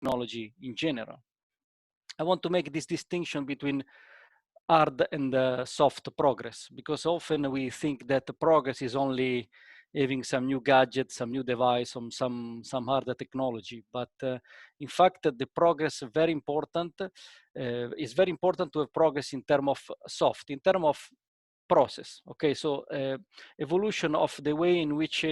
technology in general. I want to make this distinction between hard and soft progress, because often we think that the progress is only having some new gadget, some new device, some harder technology. But in fact, the progress is very important. It's very important to have progress in terms of soft, in terms of process. Okay, so evolution of the way in which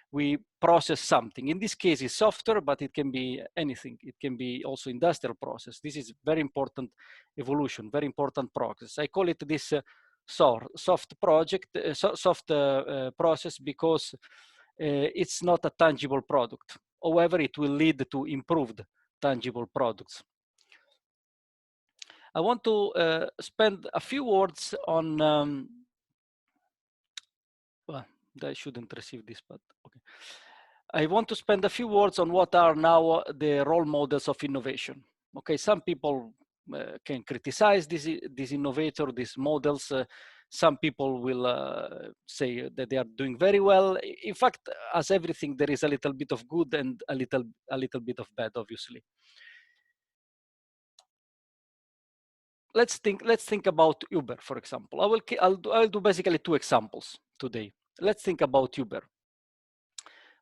we process something. In this case, it's software, but it can be anything. It can be also industrial process. This is very important evolution, very important progress. I call it this soft process because it's not a tangible product. However, it will lead to improved tangible products. I want to spend a few words on well, I shouldn't receive this, but okay. I want to spend a few words on what are now the role models of innovation. Okay, some people can criticize this innovator, these models. Some people will say that they are doing very well. In fact, as everything, there is a little bit of good and a little bit of bad, obviously. Let's think about Uber, for example. I'll do basically two examples today. Let's think about Uber.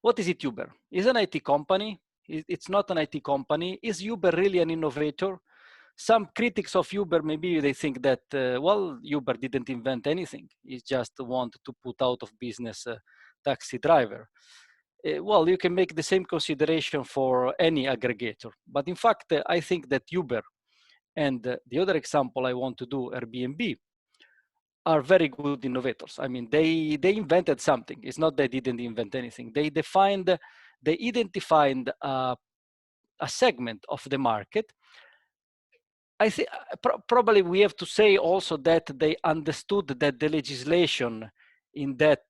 What is it, Uber? Is an IT company? It's not an IT company. Is Uber really an innovator? Some critics of Uber, maybe they think that, well, Uber didn't invent anything. It just want to put out of business a taxi driver. Well, you can make the same consideration for any aggregator. But in fact, I think that Uber and the other example I want to do, Airbnb, are very good innovators. I mean, they invented something. It's not they didn't invent anything. They identified a segment of the market. I think probably we have to say also that they understood that the legislation in that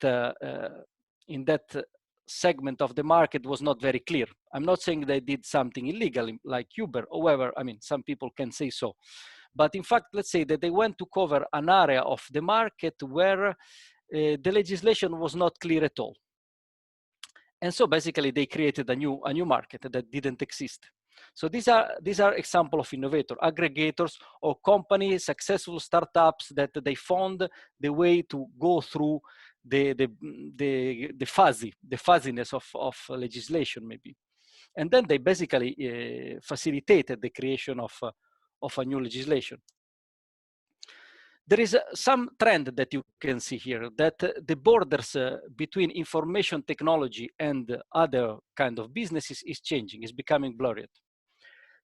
segment of the market was not very clear. I'm not saying they did something illegal like Uber. However, I mean, some people can say so. But in fact, let's say that they went to cover an area of the market where the legislation was not clear at all. And so basically they created a new market that didn't exist. So these are examples of innovator, aggregators or companies, successful startups that they found the way to go through the fuzziness of legislation maybe. And then they basically facilitated the creation of a new legislation. There is some trend that you can see here, that the borders between information technology and other kind of businesses is changing, is becoming blurred.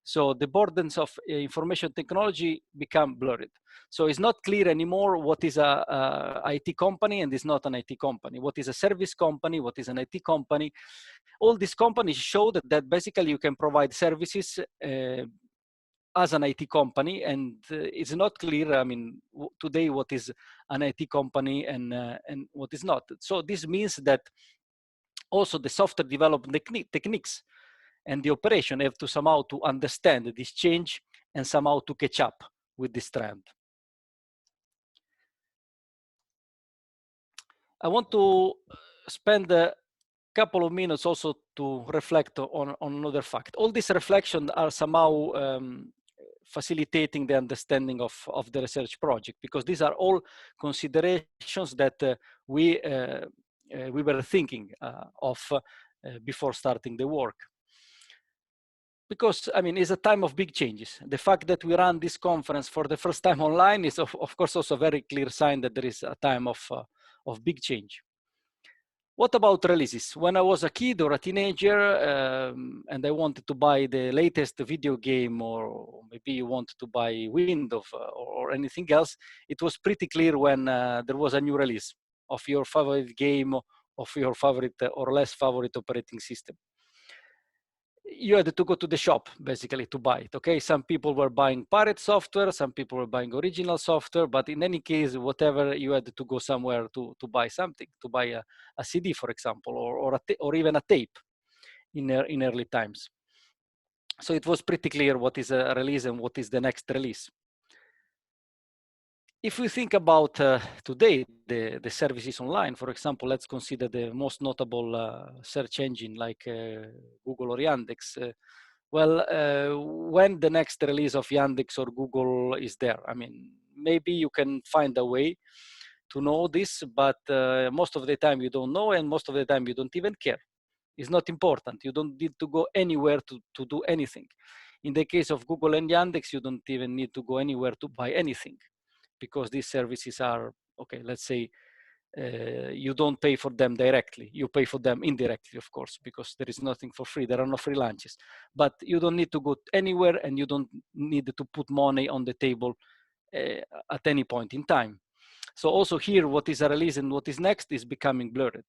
So the borders of information technology become blurred. So it's not clear anymore what is a IT company and is not an IT company. What is a service company, what is an IT company. All these companies showed that basically you can provide services as an IT company, and it's not clear, I mean, today what is an IT company and what is not. So this means that also the software development techniques and the operation have to somehow to understand this change and somehow to catch up with this trend. I want to spend a couple of minutes also to reflect on another fact. All these reflections are somehow facilitating the understanding of the research project, because these are all considerations that we were thinking of before starting the work. Because, I mean, it's a time of big changes. The fact that we run this conference for the first time online is, of course, also a very clear sign that there is a time of big change. What about releases? When I was a kid or a teenager and I wanted to buy the latest video game, or maybe you wanted to buy Windows or anything else, it was pretty clear when there was a new release of your favorite game, of your favorite or less favorite operating system. You had to go to the shop basically to buy it. Okay, some people were buying pirate software, some people were buying original software, but in any case, whatever, you had to go somewhere to buy something, to buy a CD, for example, or even a tape in early times. So it was pretty clear what is a release and what is the next release. If we think about today, the services online, for example, let's consider the most notable search engine like Google or Yandex. Well, when the next release of Yandex or Google is there, I mean, maybe you can find a way to know this, but most of the time you don't know, and most of the time you don't even care. It's not important. You don't need to go anywhere to do anything. In the case of Google and Yandex, you don't even need to go anywhere to buy anything, because these services are, okay, let's say, you don't pay for them directly. You pay for them indirectly, of course, because there is nothing for free. There are no free lunches. But you don't need to go anywhere, and you don't need to put money on the table at any point in time. So also here, what is a release and what is next is becoming blurred.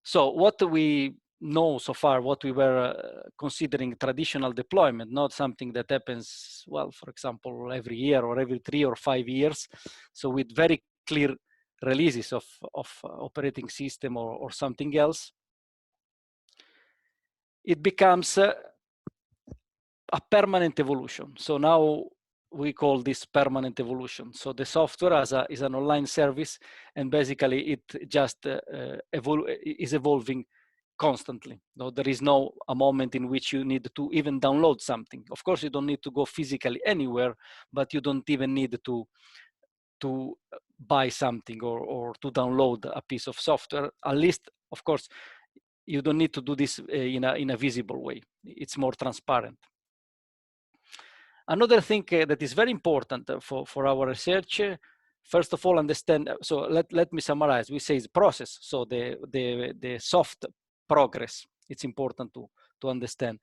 So what we know so far, what we were considering traditional deployment, not something that happens, well, for example, every year or every 3 or 5 years. So with very clear releases of operating system or something else, it becomes a permanent evolution. So now we call this permanent evolution. So the software is an online service, and basically it just is evolving constantly. No, there is no a moment in which you need to even download something. Of course, you don't need to go physically anywhere, but you don't even need to buy something or to download a piece of software. At least, of course, you don't need to do this in a visible way. It's more transparent. Another thing that is very important for our research, first of all, understand. So let me summarize. We say it's process. So the soft progress. It's important to understand.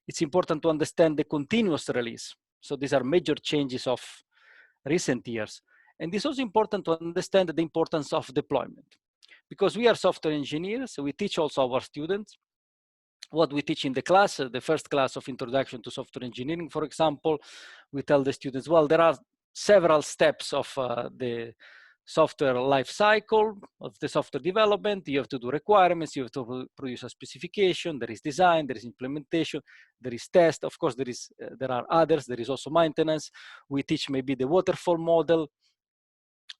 It's important to understand the continuous release. So these are major changes of recent years. And it's also important to understand the importance of deployment, because we are software engineers. So we teach also our students what we teach in the class, the first class of Introduction to Software Engineering, for example. We tell the students, well, there are several steps of the software life cycle of the software development. You have to do requirements, you have to produce a specification, there is design, there is implementation, there is test. Of course, there are others, there is also maintenance. We teach maybe the waterfall model.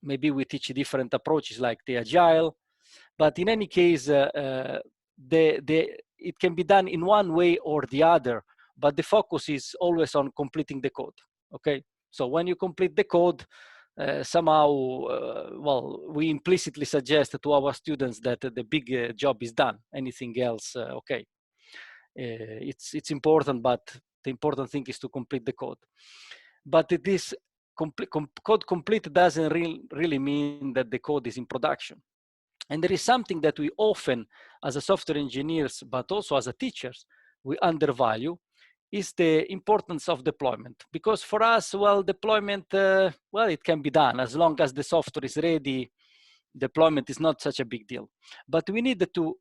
Maybe we teach different approaches like the agile. But in any case, it can be done in one way or the other, but the focus is always on completing the code, okay? So when you complete the code, somehow, well, we implicitly suggest to our students that the big job is done. Anything else, okay. It's important, but the important thing is to complete the code. But it is code complete doesn't really mean that the code is in production. And there is something that we often, as a software engineers, but also as a teachers, we undervalue, is the importance of deployment. Because for us, well, deployment, well, it can be done as long as the software is ready. Deployment is not such a big deal. But we need to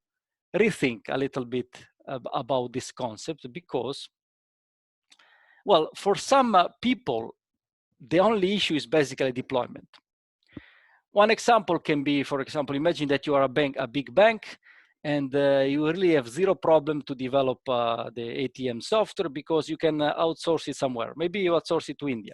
rethink a little bit about this concept, because, well, for some people, the only issue is basically deployment. One example can be, for example, imagine that you are a big bank, and you really have zero problem to develop the ATM software, because you can outsource it somewhere. Maybe you outsource it to India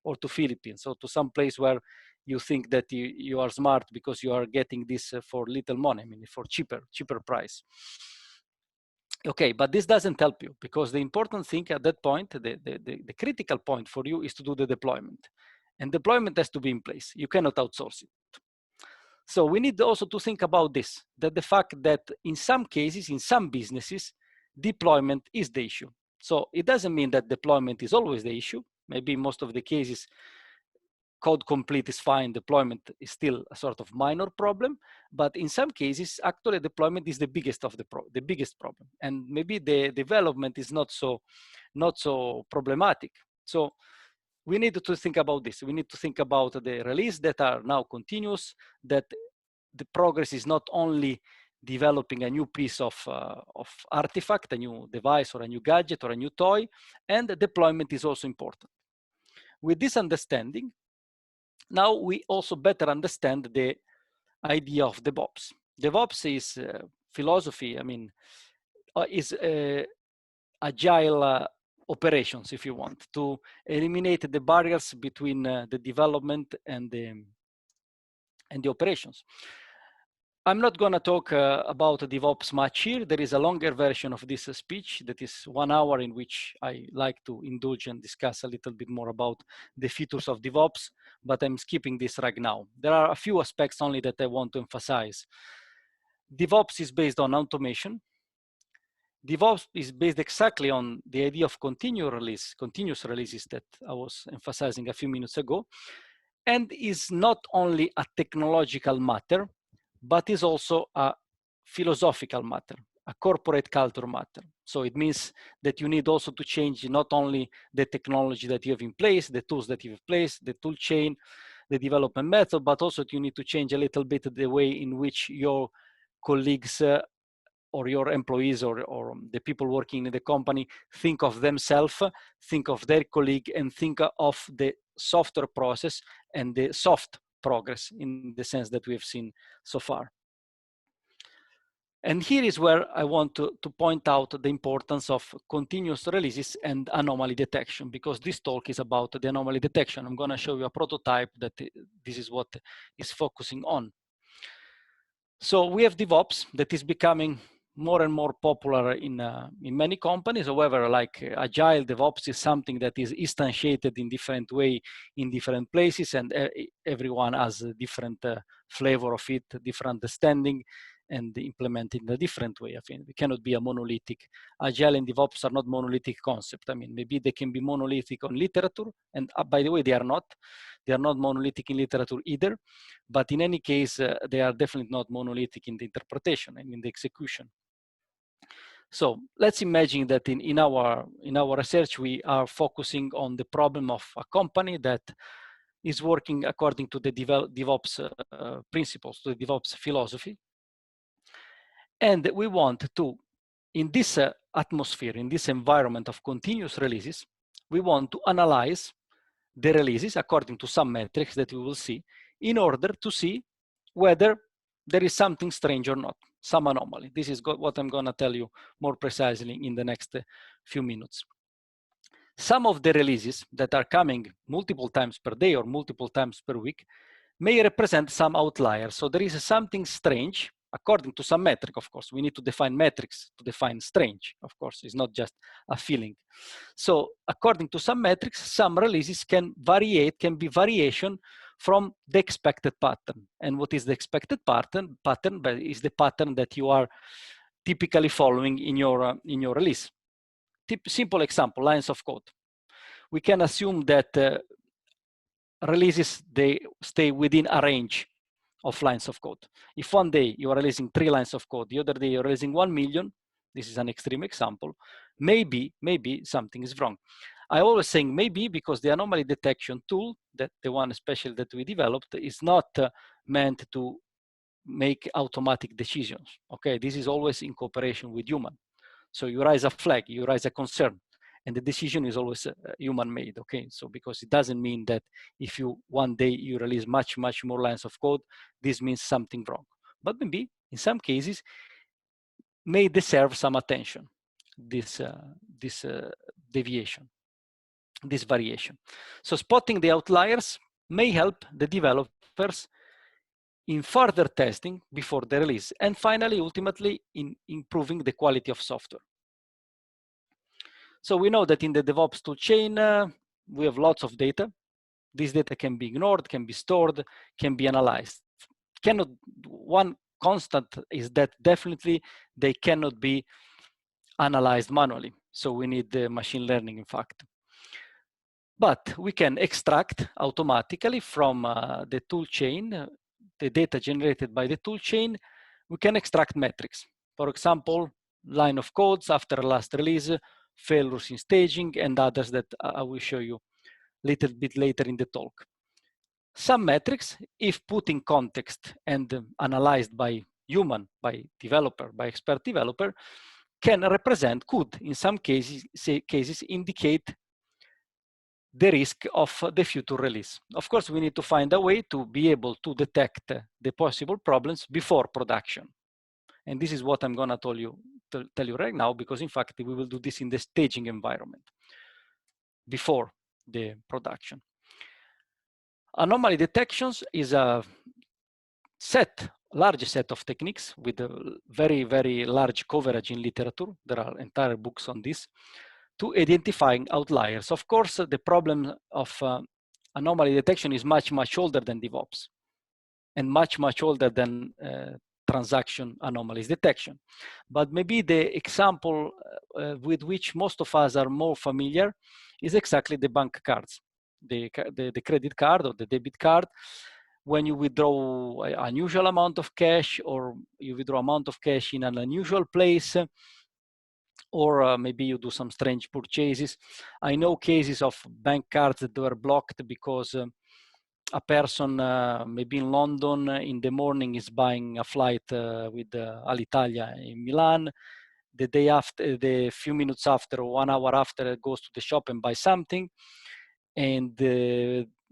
or to Philippines or to some place where you think that you are smart because you are getting this for little money, I mean, for cheaper price. Okay, but this doesn't help you, because the important thing at that point, the critical point for you is to do the deployment. And deployment has to be in place. You cannot outsource it. So we need also to think about this, that the fact that in some cases, in some businesses, deployment is the issue. So it doesn't mean that deployment is always the issue. Maybe in most of the cases, code complete is fine, deployment is still a sort of minor problem. But in some cases, actually deployment is the biggest of the biggest problem. And maybe the development is not so problematic. So we need to think about this. We need to think about the release that are now continuous, that the progress is not only developing a new piece of artifact, a new device or a new gadget or a new toy, and the deployment is also important. With this understanding, now we also better understand the idea of DevOps. DevOps is philosophy, I mean, is agile operations, if you want, to eliminate the barriers between the development and the operations. I'm not going to talk about DevOps much here. There is a longer version of this speech that is 1 hour, in which I like to indulge and discuss a little bit more about the features of DevOps, but I'm skipping this right now. There are a few aspects only that I want to emphasize. DevOps is based on automation. DevOps is based exactly on the idea of continuous releases that I was emphasizing a few minutes ago, and is not only a technological matter, but is also a philosophical matter, a corporate culture matter. So it means that you need also to change not only the technology that you have in place, the tools that you have placed, the tool chain, the development method, but also you need to change a little bit the way in which your colleagues or your employees or the people working in the company think of themselves, think of their colleague, and think of the software process and the soft progress in the sense that we have seen so far. And here is where I want to point out the importance of continuous releases and anomaly detection, because this talk is about the anomaly detection. I'm going to show you a prototype that this is what is focusing on. So we have DevOps that is becoming more and more popular in many companies. However, like Agile, DevOps is something that is instantiated in different way in different places, and everyone has a different flavor of it, different understanding, and implement it in a different way. I think we cannot be a monolithic. Agile and DevOps are not monolithic concept. I mean, maybe they can be monolithic on literature, and by the way, they are not. They are not monolithic in literature either, but in any case, they are definitely not monolithic in the interpretation and in the execution. So let's imagine that in our research, we are focusing on the problem of a company that is working according to the DevOps principles, to the DevOps philosophy. And we want to, in this atmosphere, in this environment of continuous releases, we want to analyze the releases according to some metrics that we will see, in order to see whether there is something strange or not, some anomaly. This is what I'm going to tell you more precisely in the next few minutes. Some of the releases that are coming multiple times per day or multiple times per week may represent some outliers. So there is something strange according to some metric, of course. We need to define metrics to define strange, of course. It's not just a feeling. So according to some metrics, some releases can be variation from the expected pattern. And what is the expected pattern? Is the pattern that you are typically following in your release. Simple example, lines of code. We can assume that releases, they stay within a range of lines of code. If one day you are releasing 3 lines of code, the other day you're releasing 1 million, this is an extreme example, maybe something is wrong. I always saying maybe because the anomaly detection tool, that the one especially that we developed, is not meant to make automatic decisions. Okay, this is always in cooperation with human. So you raise a flag, you raise a concern, and the decision is always human made. Okay, so because it doesn't mean that if you one day you release much more lines of code, this means something wrong. But maybe in some cases may deserve some attention, this deviation, this variation. So spotting the outliers may help the developers in further testing before the release, and finally, ultimately, in improving the quality of software. So we know that in the DevOps toolchain, we have lots of data. This data can be ignored, can be stored, can be analyzed. One constant is that definitely they cannot be analyzed manually. So we need the machine learning, in fact. But we can extract automatically from the toolchain, the data generated by the toolchain, we can extract metrics. For example, line of codes after last release, failures in staging, and others that I will show you a little bit later in the talk. Some metrics, if put in context and analyzed by human, by developer, by expert developer, could in some cases indicate the risk of the future release. Of course, we need to find a way to be able to detect the possible problems before production. And this is what I'm going to tell you right now, because in fact, we will do this in the staging environment before the production. Anomaly detections is a set large set of techniques with a very, very large coverage in literature. There are entire books on this, to identifying outliers. Of course, the problem of anomaly detection is much, much older than DevOps, and much, much older than transaction anomalies detection. But maybe the example with which most of us are more familiar is exactly the bank cards, the credit card or the debit card. When you withdraw an unusual amount of cash, or you withdraw amount of cash in an unusual place, or maybe you do some strange purchases. I know cases of bank cards that were blocked because a person maybe in London in the morning is buying a flight with Alitalia in Milan. The day after, the few minutes after, or 1 hour after, goes to the shop and buys something. And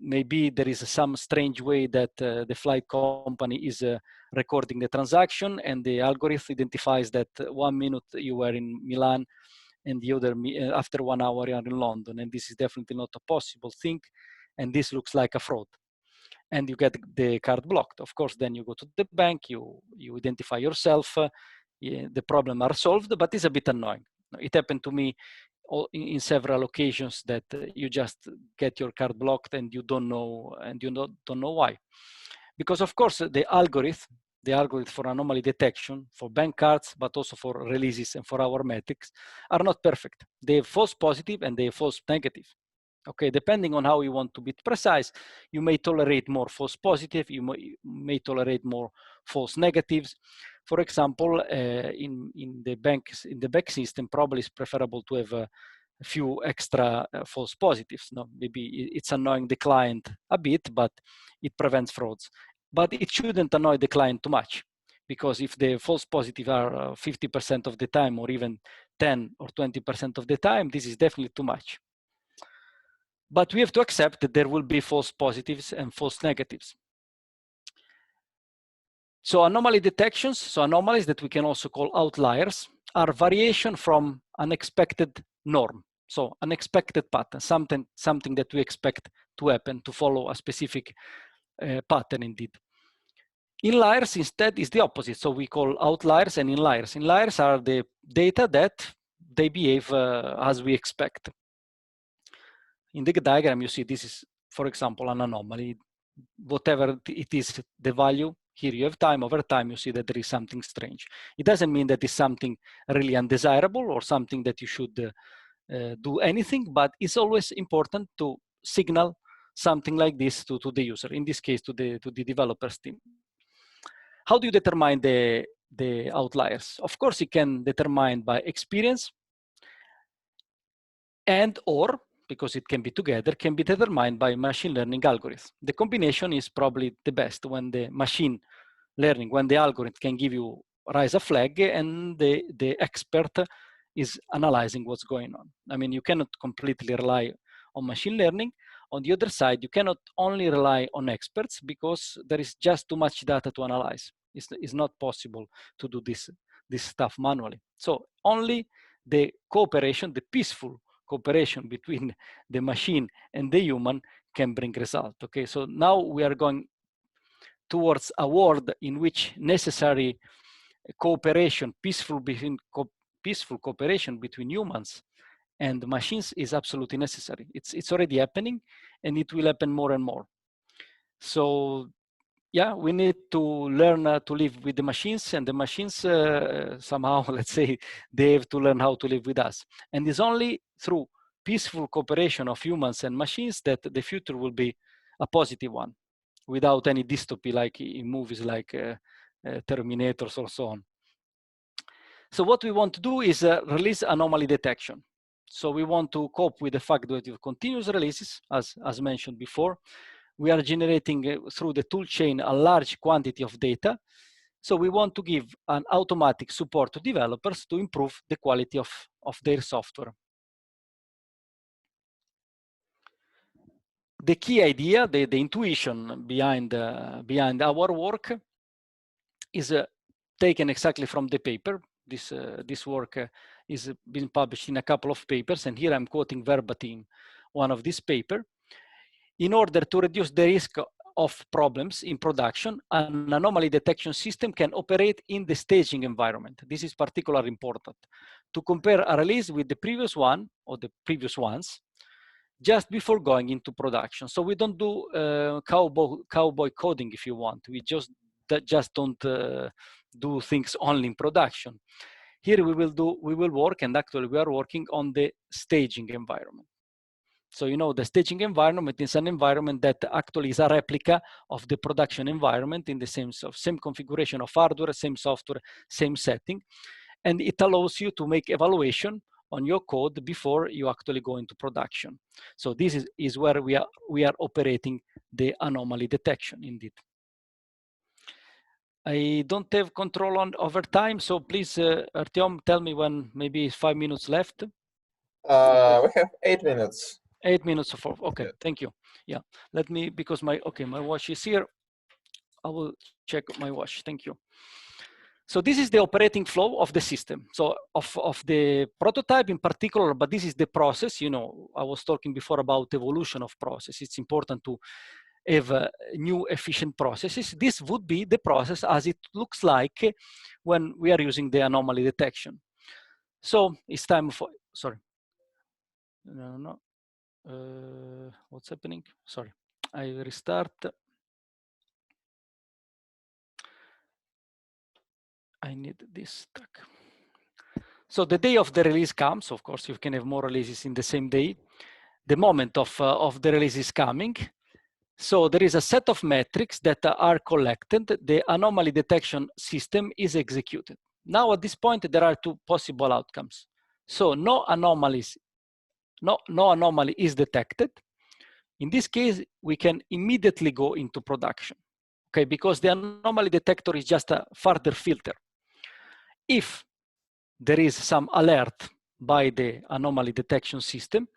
maybe there is some strange way that the flight company is recording the transaction, and the algorithm identifies that 1 minute you were in Milan and the other after 1 hour you are in London, and this is definitely not a possible thing, and this looks like a fraud, and you get the card blocked. Of course, then you go to the bank, you identify yourself, the problem are solved, but it's a bit annoying. It happened to me in several occasions that you just get your card blocked and you don't know, don't know why. Because of course the algorithm for anomaly detection for bank cards, but also for releases and for our metrics, are not perfect. They have false positive and they have false negative. Okay, depending on how you want to be precise, you may tolerate more false positive, you may tolerate more false negatives. For example, in the bank system, probably it's preferable to have a few extra false positives. No, maybe it's annoying the client a bit, but it prevents frauds. But it shouldn't annoy the client too much, because if the false positive are 50% of the time, or even 10 or 20% of the time, this is definitely too much. But we have to accept that there will be false positives and false negatives. So anomaly detections, so anomalies that we can also call outliers, are variation from an expected norm. So unexpected pattern, something that we expect to happen, to follow a specific pattern indeed. Inliers instead is the opposite. So we call outliers and inliers. Inliers are the data that they behave as we expect. In the diagram, you see this is, for example, an anomaly. Whatever it is, the value, here you have time, over time you see that there is something strange. It doesn't mean that it's something really undesirable or something that you should do anything, but it's always important to signal something like this to the user, in this case to the developers team. How do you determine the outliers? Of course, you can determine by experience, and or, because it can be together, can be determined by machine learning algorithms. The combination is probably the best, when the machine learning, when the algorithm can give you, raise a flag, and the expert is analyzing what's going on. I mean, you cannot completely rely on machine learning. On the other side, you cannot only rely on experts, because there is just too much data to analyze. It's not possible to do this stuff manually. So only the cooperation, the peaceful cooperation between the machine and the human can bring result. Okay, so now we are going towards a world in which necessary cooperation, peaceful cooperation between humans and machines is absolutely necessary. It's already happening, and it will happen more and more. So yeah, we need to learn to live with the machines, and the machines somehow, let's say, they have to learn how to live with us. And it's only through peaceful cooperation of humans and machines that the future will be a positive one, without any dystopy like in movies like Terminators or so on. So what we want to do is release anomaly detection. So we want to cope with the fact that with continuous releases, as mentioned before, we are generating through the tool chain a large quantity of data. So we want to give an automatic support to developers to improve the quality of their software. The key idea, the intuition behind our work is taken exactly from the paper. This work is been published in a couple of papers, and here I'm quoting verbatim one of this paper. In order to reduce the risk of problems in production, an anomaly detection system can operate in the staging environment. This is particularly important to compare a release with the previous one or the previous ones just before going into production. So we don't do cowboy coding, if you want. We just don't do things only in production. Here we will work, and actually we are working on the staging environment. So you know, the staging environment is an environment that actually is a replica of the production environment in the same configuration of hardware, same software, same setting. And it allows you to make evaluation on your code before you actually go into production. So this is where we are operating the anomaly detection indeed. I don't have control over time, so please, Artyom, tell me when maybe 5 minutes left. We have 8 minutes. 8 minutes of okay, yeah. Thank you. Yeah, let me, because my watch is here. I will check my watch. Thank you. So this is the operating flow of the system. So of the prototype in particular, but this is the process. You know, I was talking before about evolution of process. It's important to have new efficient processes. This would be the process as it looks like when we are using the anomaly detection. So it's time for, sorry. No. What's happening? Sorry, I restart. I need this tag. So the day of the release comes. Of course, you can have more releases in the same day. The moment of the release is coming. So there is a set of metrics that are collected. The anomaly detection system is executed. Now at this point, there are two possible outcomes. So no anomaly is detected. In this case, we can immediately go into production, okay? Because the anomaly detector is just a further filter. If there is some alert by the anomaly detection system,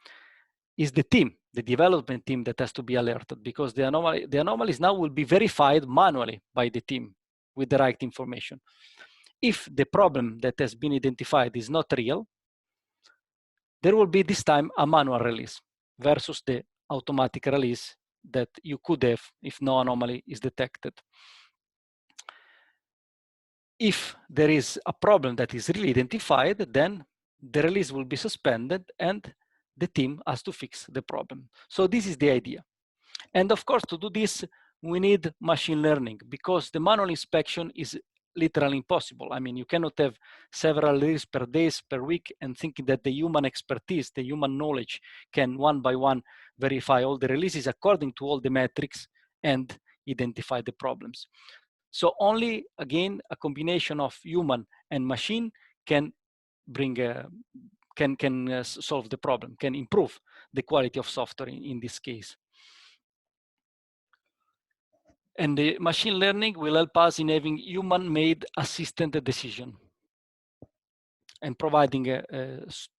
is the team, the development team, that has to be alerted, because the anomalies now will be verified manually by the team with the right information. If the problem that has been identified is not real, there will be this time a manual release versus the automatic release that you could have if no anomaly is detected. If there is a problem that is really identified, then the release will be suspended and the team has to fix the problem. So this is the idea. And of course, to do this, we need machine learning, because the manual inspection is literally impossible. I mean, you cannot have several releases per day, per week, and thinking that the human expertise, the human knowledge can one by one verify all the releases according to all the metrics and identify the problems. So only, again, a combination of human and machine can bring solve the problem, can improve the quality of software in this case. And the machine learning will help us in having human-made assistant decision and providing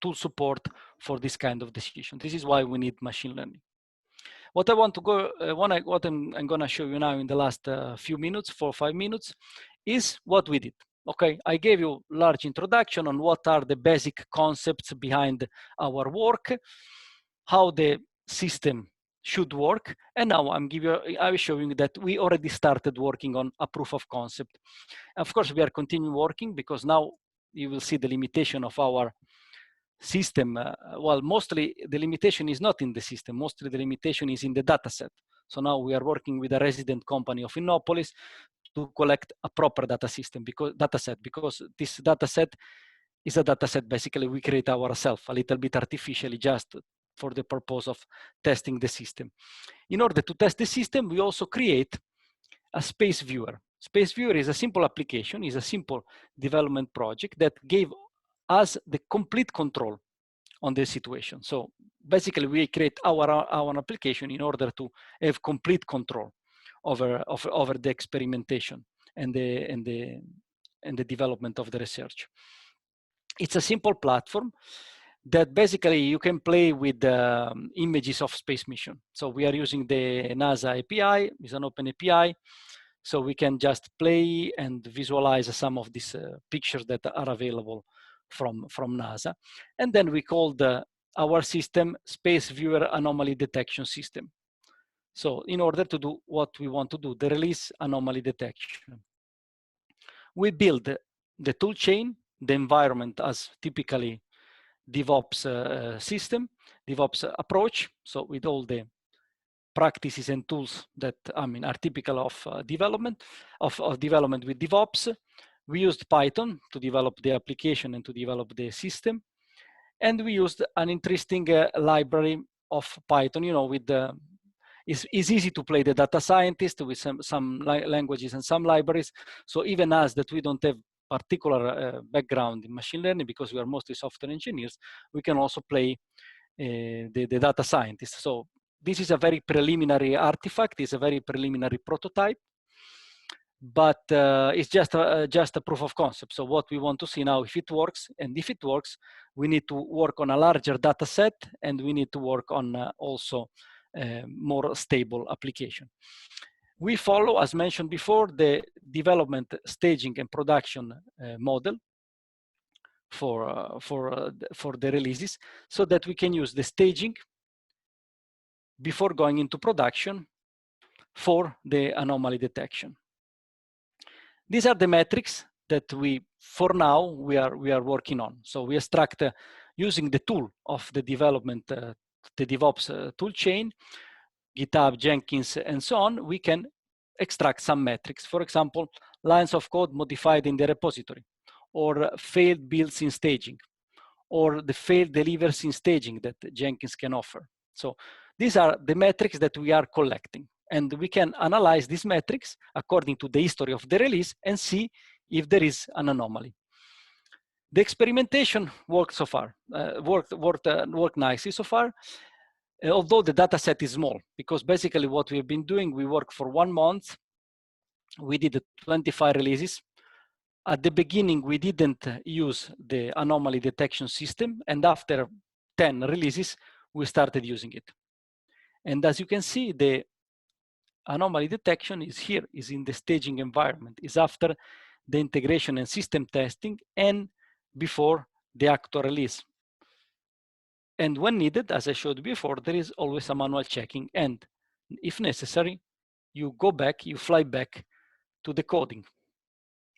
tool support for this kind of decision. This is why we need machine learning. What I want to go, what I'm going to show you now in the last few minutes, 4 or 5 minutes, is what we did. Okay, I gave you a large introduction on what are the basic concepts behind our work, how the system should work, and now I will show you that we already started working on a proof of concept. Of course, we are continuing working, because now you will see the limitation of our system. Well, mostly the limitation is not in the system, mostly the limitation is in the data set. So now we are working with a resident company of Innopolis to collect a proper data set, because this data set is a data set basically we create ourselves, a little bit artificially, just for the purpose of testing the system. In order to test the system, we also create a space viewer. Space viewer is a simple application, is a simple development project that gave us the complete control on the situation. So basically, we create our application in order to have complete control over the experimentation and the development of the research. It's a simple platform that basically you can play with images of space mission. So we are using the NASA API, it's an open API. So we can just play and visualize some of these pictures that are available from NASA. And then we called our system Space Viewer Anomaly Detection System. So in order to do what we want to do, the release anomaly detection, we build the tool chain, the environment as typically DevOps system, DevOps approach. So with all the practices and tools that are typical of development with DevOps. We used Python to develop the application and to develop the system, and we used an interesting library of Python. With the it's easy to play the data scientist with some languages and some libraries. So even us that we don't have particular background in machine learning because we are mostly software engineers, we can also play the data scientist. So this is a very preliminary artifact, it's a very preliminary prototype, but it's just a proof of concept. So what we want to see now, if it works, and if it works, we need to work on a larger data set, and we need to work on also more stable application. We follow, as mentioned before, the development, staging, and production model for the releases, so that we can use the staging before going into production for the anomaly detection. These are the metrics that for now, we are working on. So we extract using the tool of the development, the DevOps tool chain, GitHub, Jenkins, and so on. We can extract some metrics. For example, lines of code modified in the repository, or failed builds in staging, or the failed delivers in staging that Jenkins can offer. So these are the metrics that we are collecting. And we can analyze these metrics according to the history of the release and see if there is an anomaly. The experimentation worked so far, worked nicely so far, although the data set is small, because basically what we've been doing, we worked for 1 month, we did 25 releases. At the beginning, we didn't use the anomaly detection system, and after 10 releases, we started using it. And as you can see, the anomaly detection is here, is in the staging environment, is after the integration and system testing and before the actual release. And when needed, as I showed before, there is always a manual checking, and if necessary, you go back, you fly back to the coding.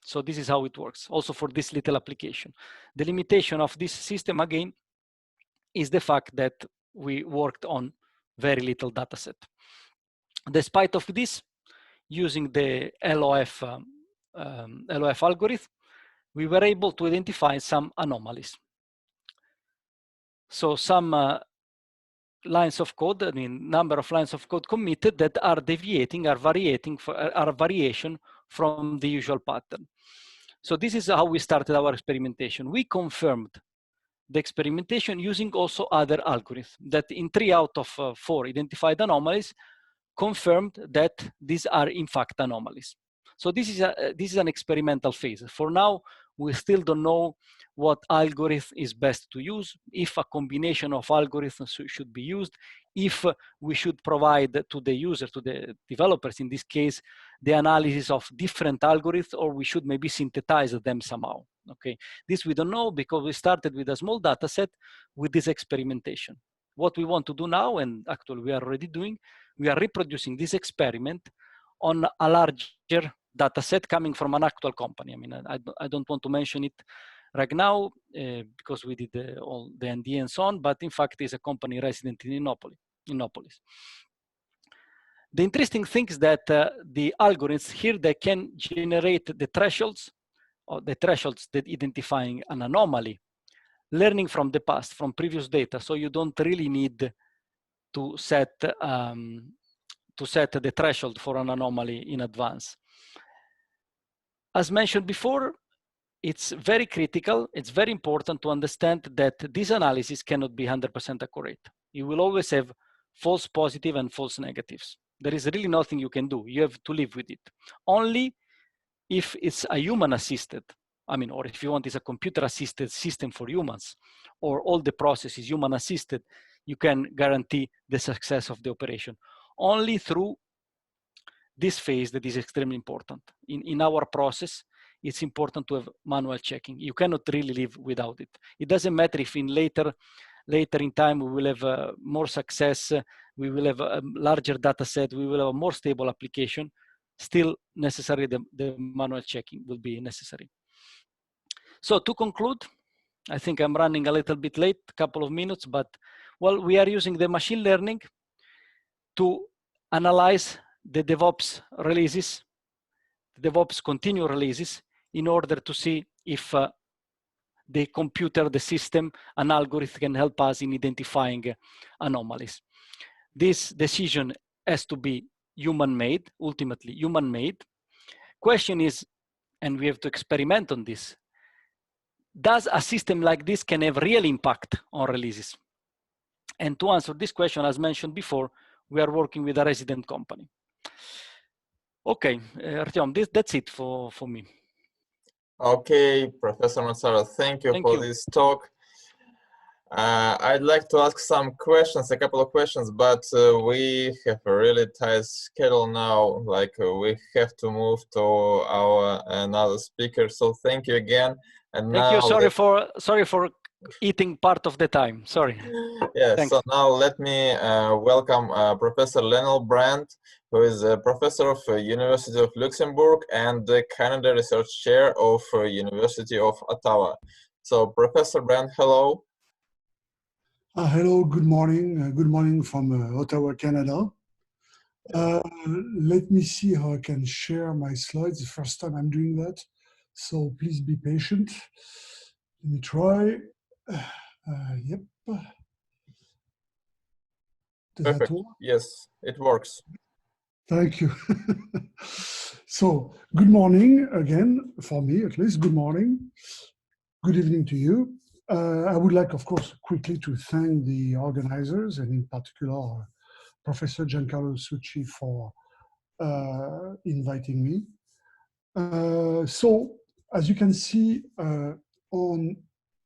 So this is how it works, also for this little application. The limitation of this system, again, is the fact that we worked on very little data set. Despite of this, using the LOF algorithm, we were able to identify some anomalies. So some lines of code, number of lines of code committed that are deviating, are variation from the usual pattern. So this is how we started our experimentation. We confirmed the experimentation using also other algorithms that in 3 out of 4 identified anomalies confirmed that these are in fact anomalies. So this is an experimental phase. For now, we still don't know what algorithm is best to use, if a combination of algorithms should be used, if we should provide to the user, to the developers in this case, the analysis of different algorithms, or we should maybe synthesize them somehow. Okay, this we don't know because we started with a small data set with this experimentation. What we want to do now, and actually we are already doing, we are reproducing this experiment on a larger data set coming from an actual company. I don't want to mention it right now because we did all the NDA and so on, but in fact it's a company resident in Innopolis. The interesting thing is that the algorithms here, they can generate the thresholds, or the thresholds that identifying an anomaly, learning from the past, from previous data. So you don't really need to set the threshold for an anomaly in advance. As mentioned before, it's very critical, it's very important to understand that this analysis cannot be 100% accurate. You will always have false positive and false negatives. There is really nothing you can do. You have to live with it. Only if it's a human assisted, or if you want, it's a computer assisted system for humans, or all the processes human assisted, you can guarantee the success of the operation. Only through this phase that is extremely important. In our process, it's important to have manual checking. You cannot really live without it. It doesn't matter if in later later in time we will have more success, we will have a larger data set, we will have a more stable application, still necessary, the manual checking will be necessary. So to conclude, I think I'm running a little bit late, a couple of minutes, but well, we are using the machine learning to analyze the DevOps releases, the DevOps continue releases, in order to see if the computer, the system, an algorithm can help us in identifying anomalies. This decision has to be human-made, ultimately human-made. Question is, and we have to experiment on this, does a system like this can have real impact on releases? And to answer this question, as mentioned before, we are working with a resident company. Okay, Artyom, that's it for me. Okay, Professor Mazzara, thank you for this talk. I'd like to ask some questions, a couple of questions, but we have a really tight schedule now. Like we have to move to our another speaker. So thank you again. And thank you. Sorry for eating part of the time. Sorry. Yes. Thanks. So now let me welcome Professor Lionel Brandt, who is a professor of University of Luxembourg and the Canada Research Chair of University of Ottawa. So Professor Brandt, hello. Hello, good morning. Good morning from Ottawa, Canada. Let me see how I can share my slides. The first time I'm doing that, so please be patient. Let me try. Yep. Does Perfect. that work? Yes, it works. Thank you. So, good morning again, for me at least. Good morning. Good evening to you. I would like, of course, quickly to thank the organizers, and in particular, Professor Giancarlo Succi for inviting me. So, as you can see on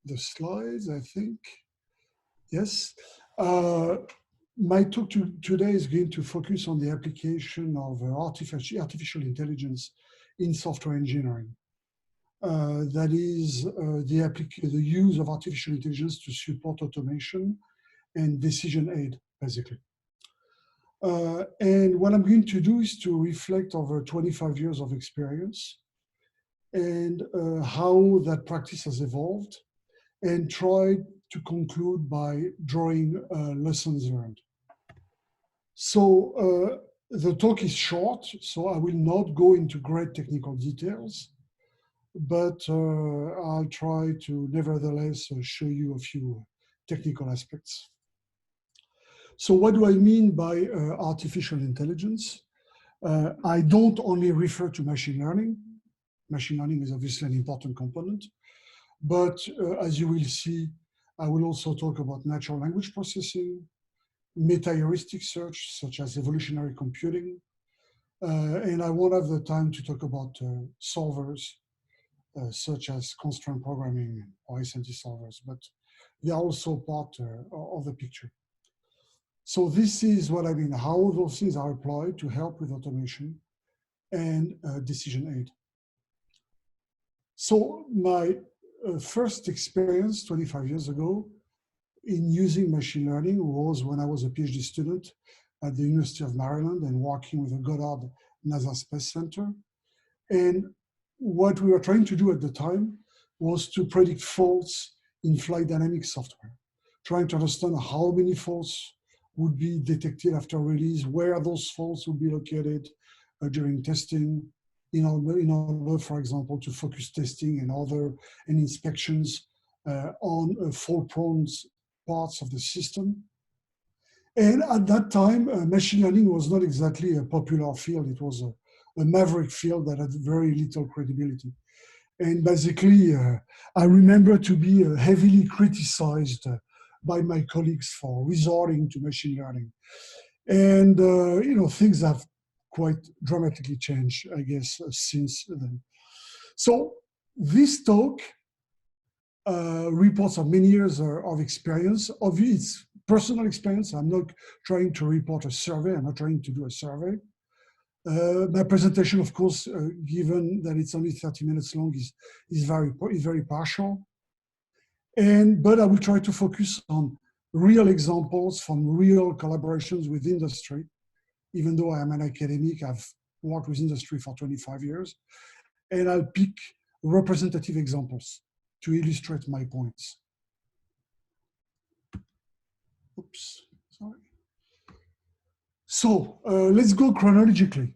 the slides, I think, yes, my talk today is going to focus on the application of artificial intelligence in software engineering. That is the use of artificial intelligence to support automation and decision aid, basically. And what I'm going to do is to reflect over 25 years of experience and how that practice has evolved, and try to conclude by drawing lessons learned. So the talk is short, so I will not go into great technical details, but I'll try to nevertheless show you a few technical aspects. So what do I mean by artificial intelligence? I don't only refer to machine learning. Machine learning is obviously an important component, but as you will see, I will also talk about natural language processing, meta-heuristic search, such as evolutionary computing, and I won't have the time to talk about solvers, such as constraint programming or SMT solvers, but they are also part of the picture. So this is what I mean, how those things are applied to help with automation and decision aid. So my first experience 25 years ago in using machine learning was when I was a PhD student at the University of Maryland and working with the Goddard NASA Space Center. And what we were trying to do at the time was to predict faults in flight dynamics software, trying to understand how many faults would be detected after release, where those faults would be located during testing, in order, for example, to focus testing and inspections on fault-prone parts of the system. And at that time, machine learning was not exactly a popular field. It was a maverick field that had very little credibility. And basically, I remember to be heavily criticized by my colleagues for resorting to machine learning. And, you know, things have quite dramatically changed, I guess, since then. So this talk reports on many years of experience, of its personal experience. I'm not trying to report a survey. I'm not trying to do a survey. My presentation, of course, given that it's only 30 minutes long, is very partial. But I will try to focus on real examples from real collaborations with industry. Even though I am an academic, I've worked with industry for 25 years. And I'll pick representative examples to illustrate my points. Oops, sorry. So let's go chronologically.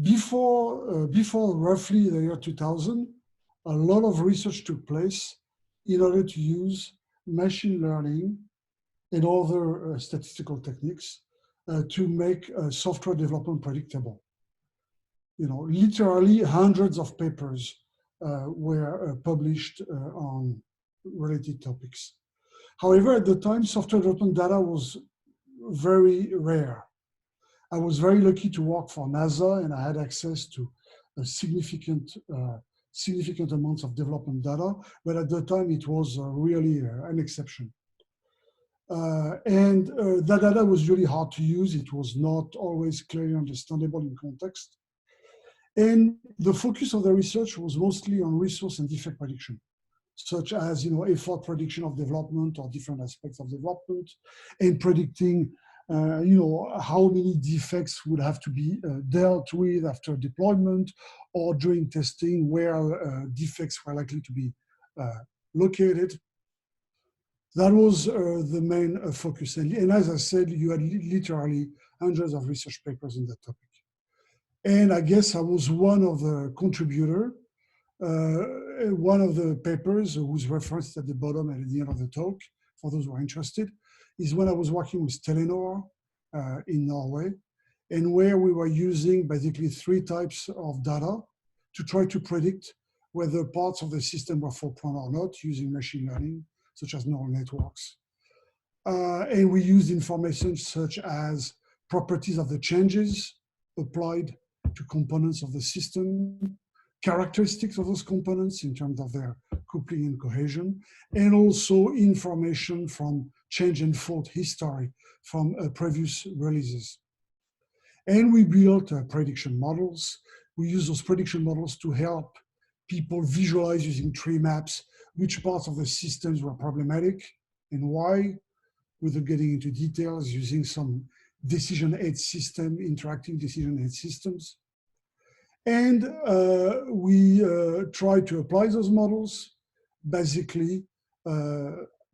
Before roughly the year 2000, a lot of research took place in order to use machine learning and other statistical techniques to make software development predictable. You know, literally hundreds of papers were published on related topics. However, at the time, software development data was very rare. I was very lucky to work for NASA, and I had access to a significant amounts of development data, but at the time it was really an exception. That data was really hard to use. It was not always clearly understandable in context. And the focus of the research was mostly on resource and defect prediction, such as, you know, effort prediction of development or different aspects of development, and predicting you know, how many defects would have to be dealt with after deployment or during testing, where defects were likely to be located. That was the main focus. And as I said, you had literally hundreds of research papers on that topic. And I guess I was one of the contributor. One of the papers whose reference at the bottom and at the end of the talk, for those who are interested, is when I was working with Telenor in Norway, and where we were using basically 3 types of data to try to predict whether parts of the system were fault-prone or not, using machine learning, such as neural networks. And we used information such as properties of the changes applied to components of the system, characteristics of those components in terms of their coupling and cohesion, and also information from change and fault history from previous releases. And we built prediction models. We use those prediction models to help people visualize using tree maps which parts of the systems were problematic and why, without getting into details, using some decision aid system, interactive decision aid systems. And we try to apply those models basically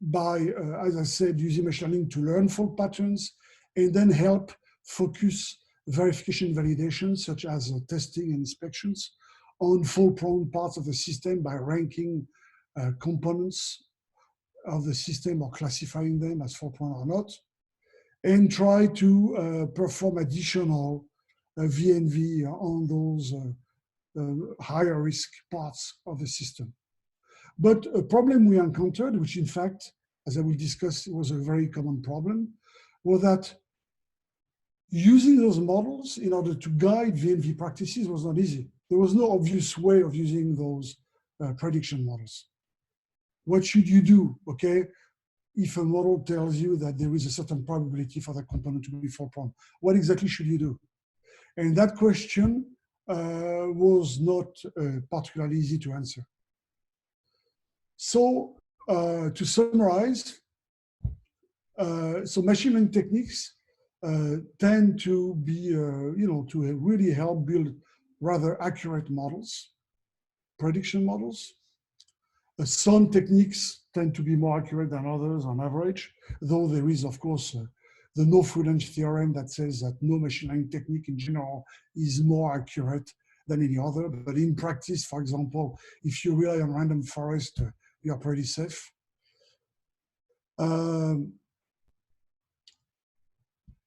by, as I said, using machine learning to learn fault patterns and then help focus verification validation, such as testing and inspections, on fault-prone parts of the system by ranking components of the system or classifying them as fault-prone or not, and try to perform additional VNV on those higher risk parts of the system. But a problem we encountered, which in fact, as I will discuss, was a very common problem, was that using those models in order to guide VNV practices was not easy. There was no obvious way of using those prediction models. What should you do, okay? If a model tells you that there is a certain probability for that component to be fault-prone, what exactly should you do? And that question was not particularly easy to answer. So to summarize, so machine learning techniques tend to be, you know, to really help build rather accurate models, prediction models. Some techniques tend to be more accurate than others on average, though there is, of course, the no-fluence theorem that says that no machine learning technique in general is more accurate than any other. But in practice, for example, if you rely on random forest, you're pretty safe.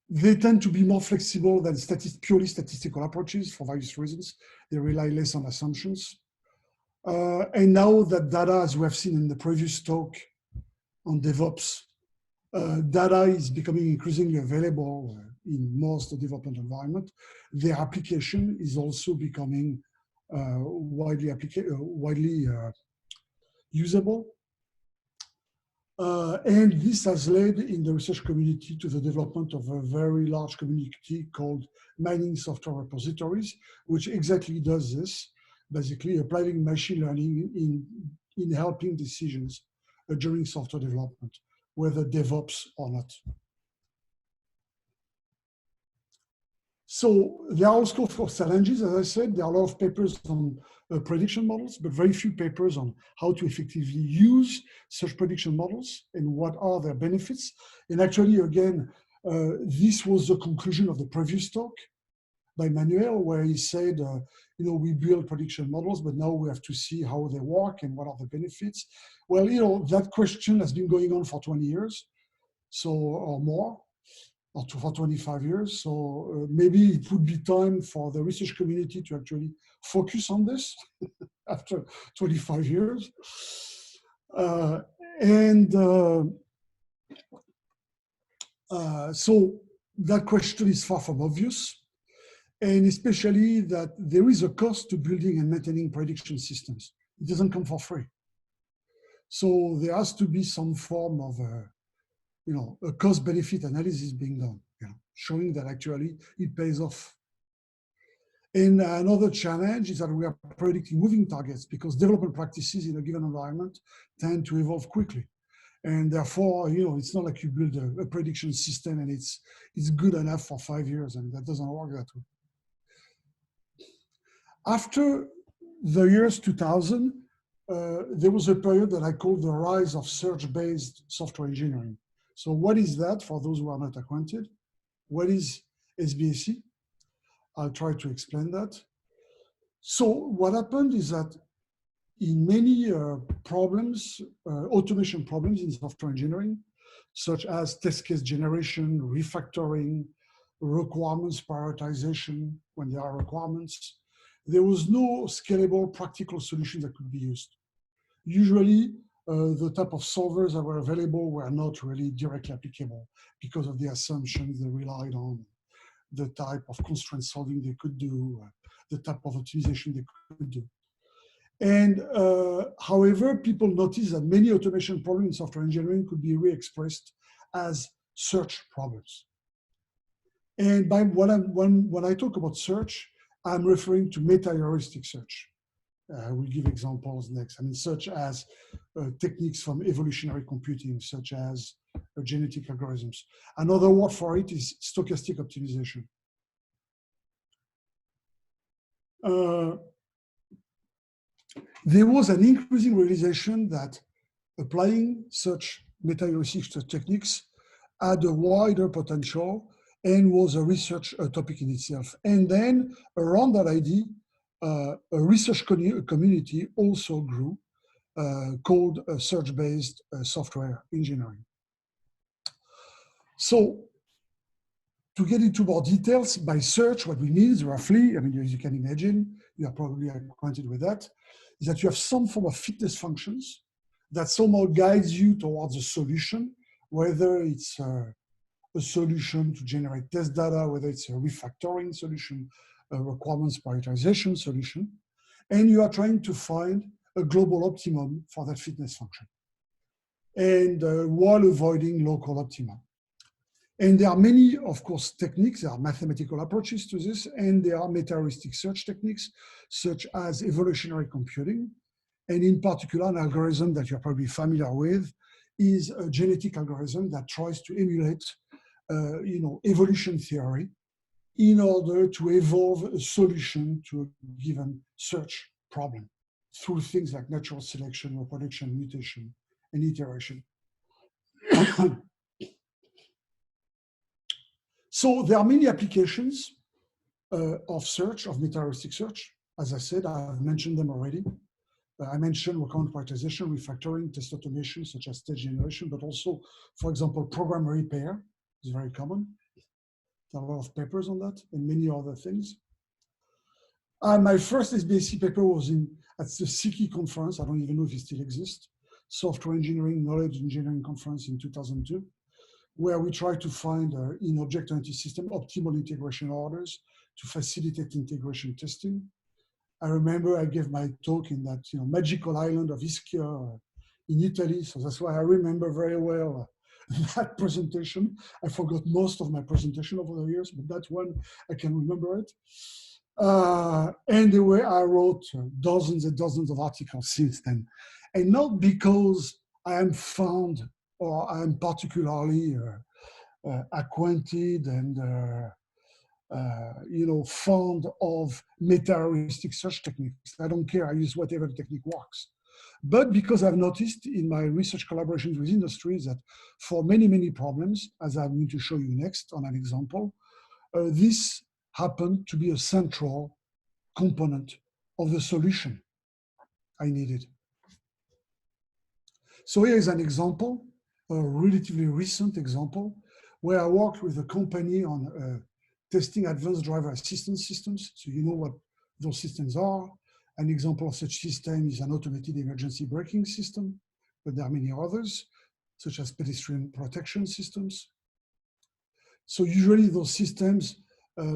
They tend to be more flexible than purely statistical approaches for various reasons. They rely less on assumptions. And now that data, as we have seen in the previous talk on DevOps, data is becoming increasingly available in most development environment. Their application is also becoming widely usable. And this has led in the research community to the development of a very large community called mining software repositories, which exactly does this, basically applying machine learning in helping decisions during software development. whether DevOps or not. So there are also challenges, as I said. There are a lot of papers on prediction models, but very few papers on how to effectively use such prediction models and what are their benefits. And actually, again, this was the conclusion of the previous talk by Manuel, where he said, you know, we build prediction models, but now we have to see how they work and what are the benefits. Well, you know, that question has been going on for 20 years, so or more, or for 25 years. So maybe it would be time for the research community to actually focus on this after 25 years. So that question is far from obvious. And especially that there is a cost to building and maintaining prediction systems. It doesn't come for free. So there has to be some form of, you know, a cost-benefit analysis being done, you know, showing that actually it pays off. And another challenge is that we are predicting moving targets because development practices in a given environment tend to evolve quickly. And therefore, you know, it's not like you build a prediction system and it's good enough for 5 years, and that doesn't work that way. After the years 2000, there was a period that I call the rise of search-based software engineering. So what is that for those who are not acquainted? What is SBSE? I'll try to explain that. So what happened is that in many problems, automation problems in software engineering, such as test case generation, refactoring, requirements prioritization when there are requirements, there was no scalable practical solution that could be used. Usually, the type of solvers that were available were not really directly applicable because of the assumptions they relied on, the type of constraint solving they could do, the type of optimization they could do. And however, people noticed that many automation problems in software engineering could be re-expressed as search problems. And by when I talk about search, I'm referring to meta-heuristic search. We'll give examples next. I mean, such as techniques from evolutionary computing, such as genetic algorithms. Another word for it is stochastic optimization. There was an increasing realization that applying such meta-heuristic techniques had a wider potential and was a research topic in itself. And then around that idea, a research community also grew called search-based software engineering. So to get into more details, by search, what we mean is roughly, I mean, as you can imagine, you are probably acquainted with that, is that you have some form of fitness functions that somehow guides you towards a solution, whether it's a solution to generate test data, whether it's a refactoring solution, a requirements prioritization solution, and you are trying to find a global optimum for that fitness function, and while avoiding local optima. And there are many, of course, techniques. There are mathematical approaches to this, and there are meta-heuristic search techniques, such as evolutionary computing. And in particular, an algorithm that you're probably familiar with is a genetic algorithm that tries to emulate you know, evolution theory in order to evolve a solution to a given search problem through things like natural selection, reproduction, mutation, and iteration. So there are many applications of search, of meta-heuristic search. As I said, I've mentioned them already. I mentioned requirement prioritization, refactoring, test automation, such as test generation, but also, for example, program repair is very common. There are a lot of papers on that and many other things. My first SBSE paper was at the SICI conference. I don't even know if it still exists. Software Engineering, Knowledge Engineering Conference in 2002, where we tried to find in object-oriented system optimal integration orders to facilitate integration testing. I remember I gave my talk in that magical island of Ischia in Italy, so that's why I remember very well that presentation. I forgot most of my presentation over the years, but that one I can remember it. Anyway, I wrote dozens and dozens of articles since then, and not because I am fond or I'm particularly acquainted and fond of meta-heuristic search techniques. I don't care, I use whatever technique works. But because I've noticed in my research collaborations with industries that for many, many problems, as I'm going to show you next on an example, this happened to be a central component of the solution I needed. So here is an example, a relatively recent example, where I worked with a company on testing advanced driver assistance systems. So you know what those systems are. An example of such system is an automated emergency braking system, but there are many others, such as pedestrian protection systems. So usually those systems,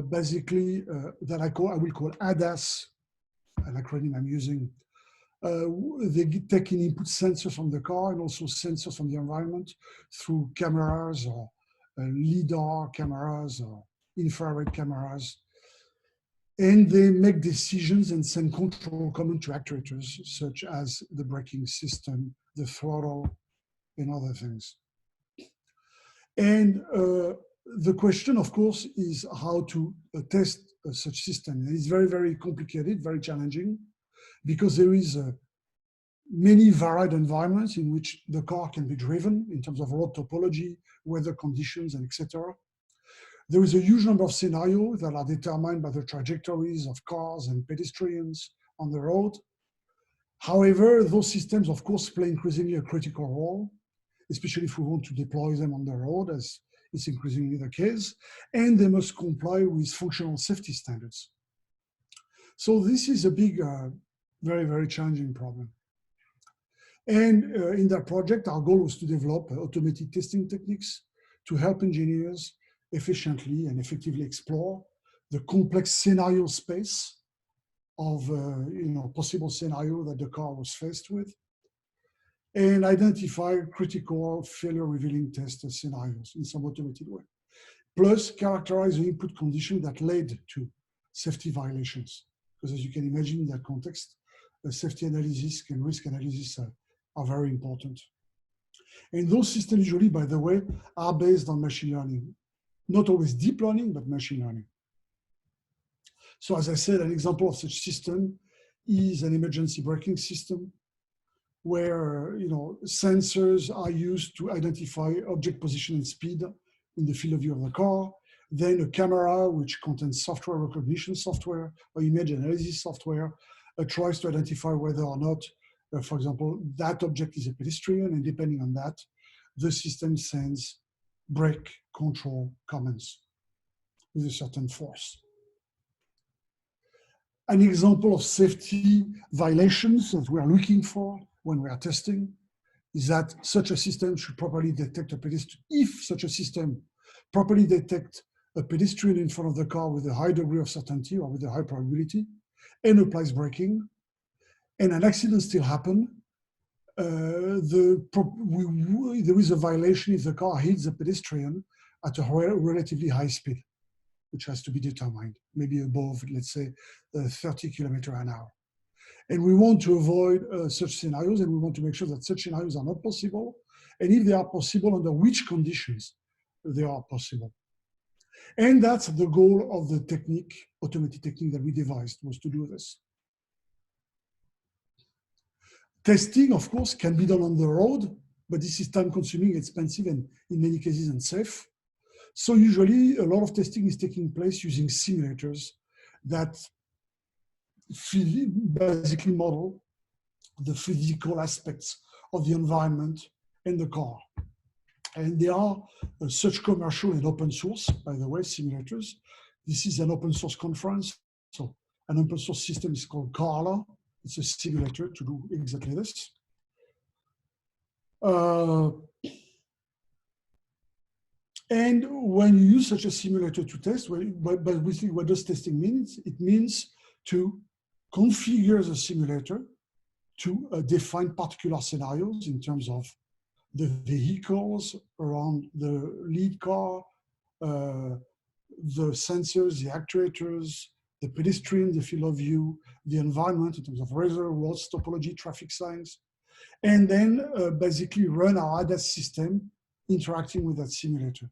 basically, that I will call ADAS, an acronym I'm using, they take in input sensors from the car and also sensors from the environment through cameras or LiDAR cameras or infrared cameras. And they make decisions and send control command to actuators, such as the braking system, the throttle, and other things. And the question, of course, is how to test such system. And it's very, very complicated, very challenging, because there is many varied environments in which the car can be driven in terms of road topology, weather conditions, and etc. There is a huge number of scenarios that are determined by the trajectories of cars and pedestrians on the road. However, those systems, of course, play increasingly a critical role, especially if we want to deploy them on the road, as is increasingly the case, and they must comply with functional safety standards. So this is a big, very, very challenging problem. And in that project, our goal was to develop automated testing techniques to help engineers efficiently and effectively explore the complex scenario space of possible scenario that the car was faced with, and identify critical failure revealing test scenarios in some automated way. Plus, characterize the input condition that led to safety violations. Because as you can imagine, in that context, safety analysis and risk analysis are very important. And those systems usually, by the way, are based on machine learning. Not always deep learning, but machine learning. So as I said, an example of such system is an emergency braking system where sensors are used to identify object position and speed in the field of view of the car. Then a camera, which contains software recognition software or image analysis software, tries to identify whether or not, for example, that object is a pedestrian, and depending on that, the system sends brake control commands with a certain force. An example of safety violations that we are looking for when we are testing is that such a system should properly detect a pedestrian. If such a system properly detects a pedestrian in front of the car with a high degree of certainty or with a high probability and applies braking, and an accident still happens, there is a violation if the car hits the pedestrian at a relatively high speed, which has to be determined, maybe above, let's say, 30 kilometers an hour. And we want to avoid such scenarios, and we want to make sure that such scenarios are not possible, and if they are possible, under which conditions they are possible. And that's the goal of the technique, automated technique that we devised, was to do this. Testing, of course, can be done on the road, but this is time-consuming, expensive, and in many cases unsafe. So usually, a lot of testing is taking place using simulators that basically model the physical aspects of the environment and the car. And they are such commercial and open source, by the way, simulators. This is an open source conference. So an open source system is called Carla. It's a simulator to do exactly this. And when you use such a simulator to test, basically what does testing mean? It means to configure the simulator to define particular scenarios in terms of the vehicles around the lead car, the sensors, the actuators, the pedestrian, the field of view, the environment in terms of weather, roads, topology, traffic signs. and then basically run our ADAS system interacting with that simulator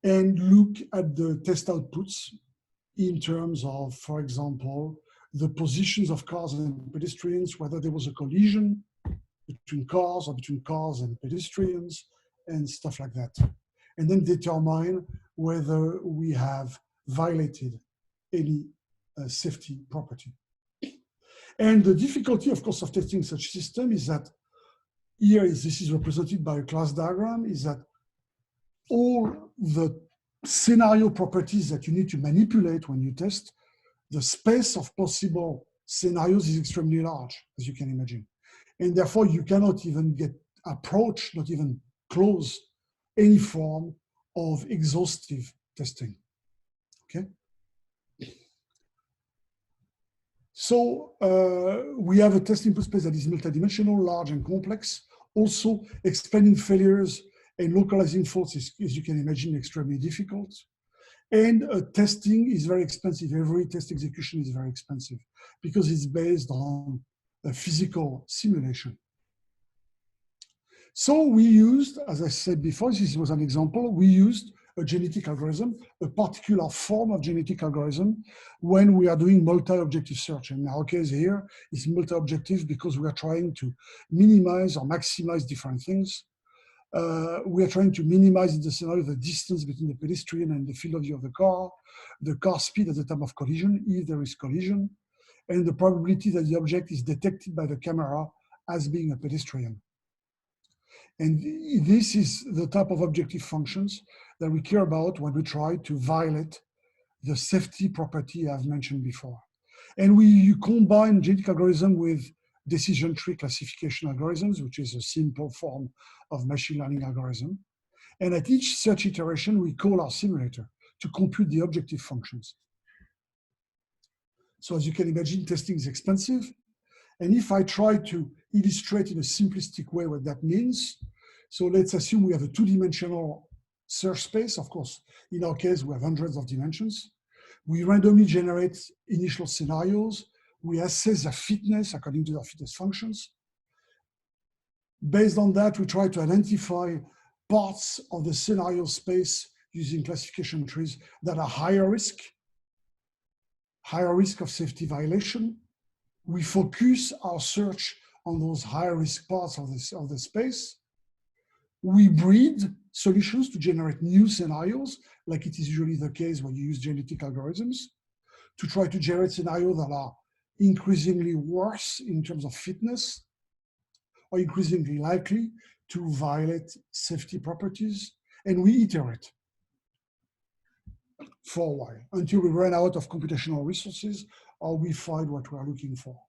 and look at the test outputs in terms of, for example, the positions of cars and pedestrians, whether there was a collision between cars or between cars and pedestrians and stuff like that. And then determine whether we have violated any safety property. And the difficulty, of course, of testing such system is that this is represented by a class diagram, is that all the scenario properties that you need to manipulate when you test, the space of possible scenarios is extremely large, as you can imagine. And therefore, you cannot even approach, not even close, any form of exhaustive testing, okay? So we have a test input space that is multidimensional, large and complex. Also, explaining failures and localizing faults is, as you can imagine, extremely difficult. And testing is very expensive. Every test execution is very expensive because it's based on a physical simulation. So we used, as I said before, this was an example, we used a genetic algorithm, a particular form of genetic algorithm when we are doing multi-objective search. And in our case here, it's multi-objective because we are trying to minimize or maximize different things. We are trying to minimize in the scenario the distance between the pedestrian and the field of view of the car speed at the time of collision, if there is collision, and the probability that the object is detected by the camera as being a pedestrian. And this is the type of objective functions that we care about when we try to violate the safety property I've mentioned before. And we combine genetic algorithm with decision tree classification algorithms, which is a simple form of machine learning algorithm. And at each search iteration, we call our simulator to compute the objective functions. So as you can imagine, testing is expensive. And if I try to illustrate in a simplistic way what that means, so let's assume we have a two-dimensional search space. Of course, in our case, we have hundreds of dimensions. We randomly generate initial scenarios. We assess their fitness according to their fitness functions. Based on that, we try to identify parts of the scenario space using classification trees that are higher risk of safety violation. We focus our search on those higher risk parts of the space. We breed solutions to generate new scenarios, like it is usually the case when you use genetic algorithms, to try to generate scenarios that are increasingly worse in terms of fitness, or increasingly likely to violate safety properties. And we iterate for a while until we run out of computational resources or we find what we are looking for.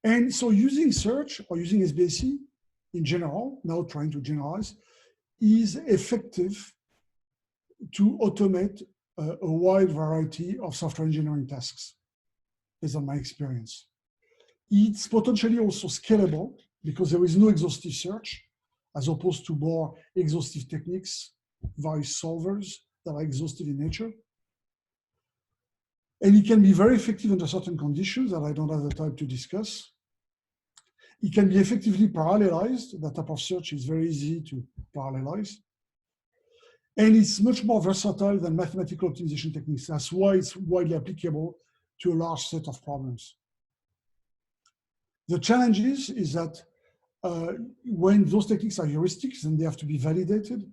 And so using search or using SBSE in general, now trying to generalize, is effective to automate a wide variety of software engineering tasks, based on my experience. It's potentially also scalable because there is no exhaustive search, as opposed to more exhaustive techniques, various solvers that are exhaustive in nature. And it can be very effective under certain conditions that I don't have the time to discuss. It can be effectively parallelized. That type of search is very easy to parallelize. And it's much more versatile than mathematical optimization techniques. That's why it's widely applicable to a large set of problems. The challenge is that when those techniques are heuristics, then they have to be validated.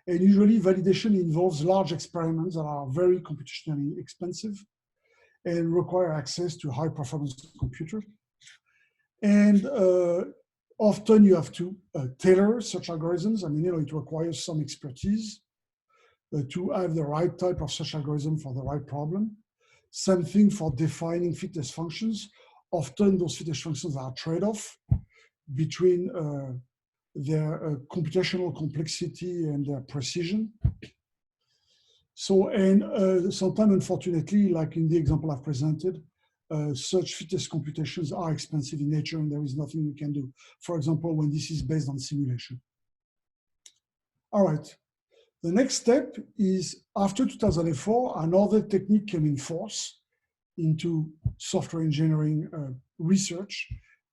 And usually validation involves large experiments that are very computationally expensive and require access to high performance computers. And often you have to tailor such algorithms. I mean, it requires some expertise to have the right type of such algorithm for the right problem. Same thing for defining fitness functions. Often those fitness functions are a trade-off between their computational complexity and their precision. So, and sometimes, unfortunately, like in the example I've presented, such fitness computations are expensive in nature and there is nothing you can do. For example, when this is based on simulation. All right. The next step is after 2004, another technique came in force into software engineering research,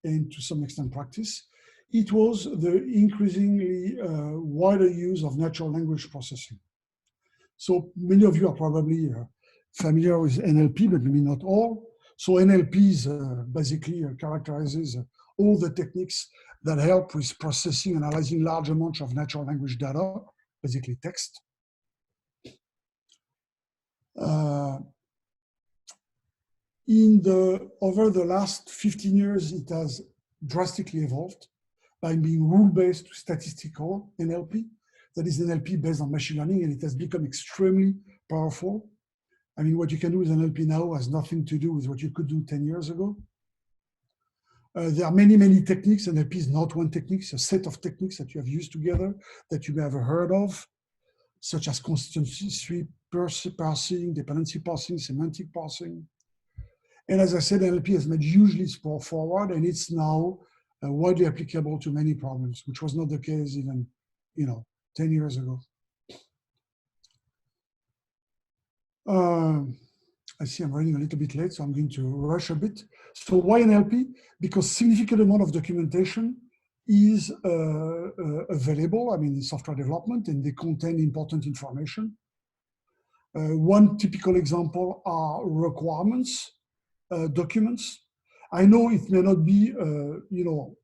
and to some extent practice, it was the increasingly wider use of natural language processing. So many of you are probably familiar with NLP, but maybe not all. So NLP basically characterizes all the techniques that help with processing and analyzing large amounts of natural language data, basically text. Over the last 15 years, it has drastically evolved by being rule-based to statistical NLP. That is NLP based on machine learning, and it has become extremely powerful. I mean, what you can do with NLP now has nothing to do with what you could do 10 years ago. There are many, many techniques. NLP is not one technique, it's a set of techniques that you have used together that you may have heard of, such as constituency parsing, dependency parsing, semantic parsing. And as I said, NLP has made huge leaps forward, and it's now widely applicable to many problems, which was not the case even, 10 years ago. I see I'm running a little bit late, so I'm going to rush a bit. So why NLP? Because significant amount of documentation is available, I mean, in software development, and they contain important information. One typical example are requirements documents. I know it may not be,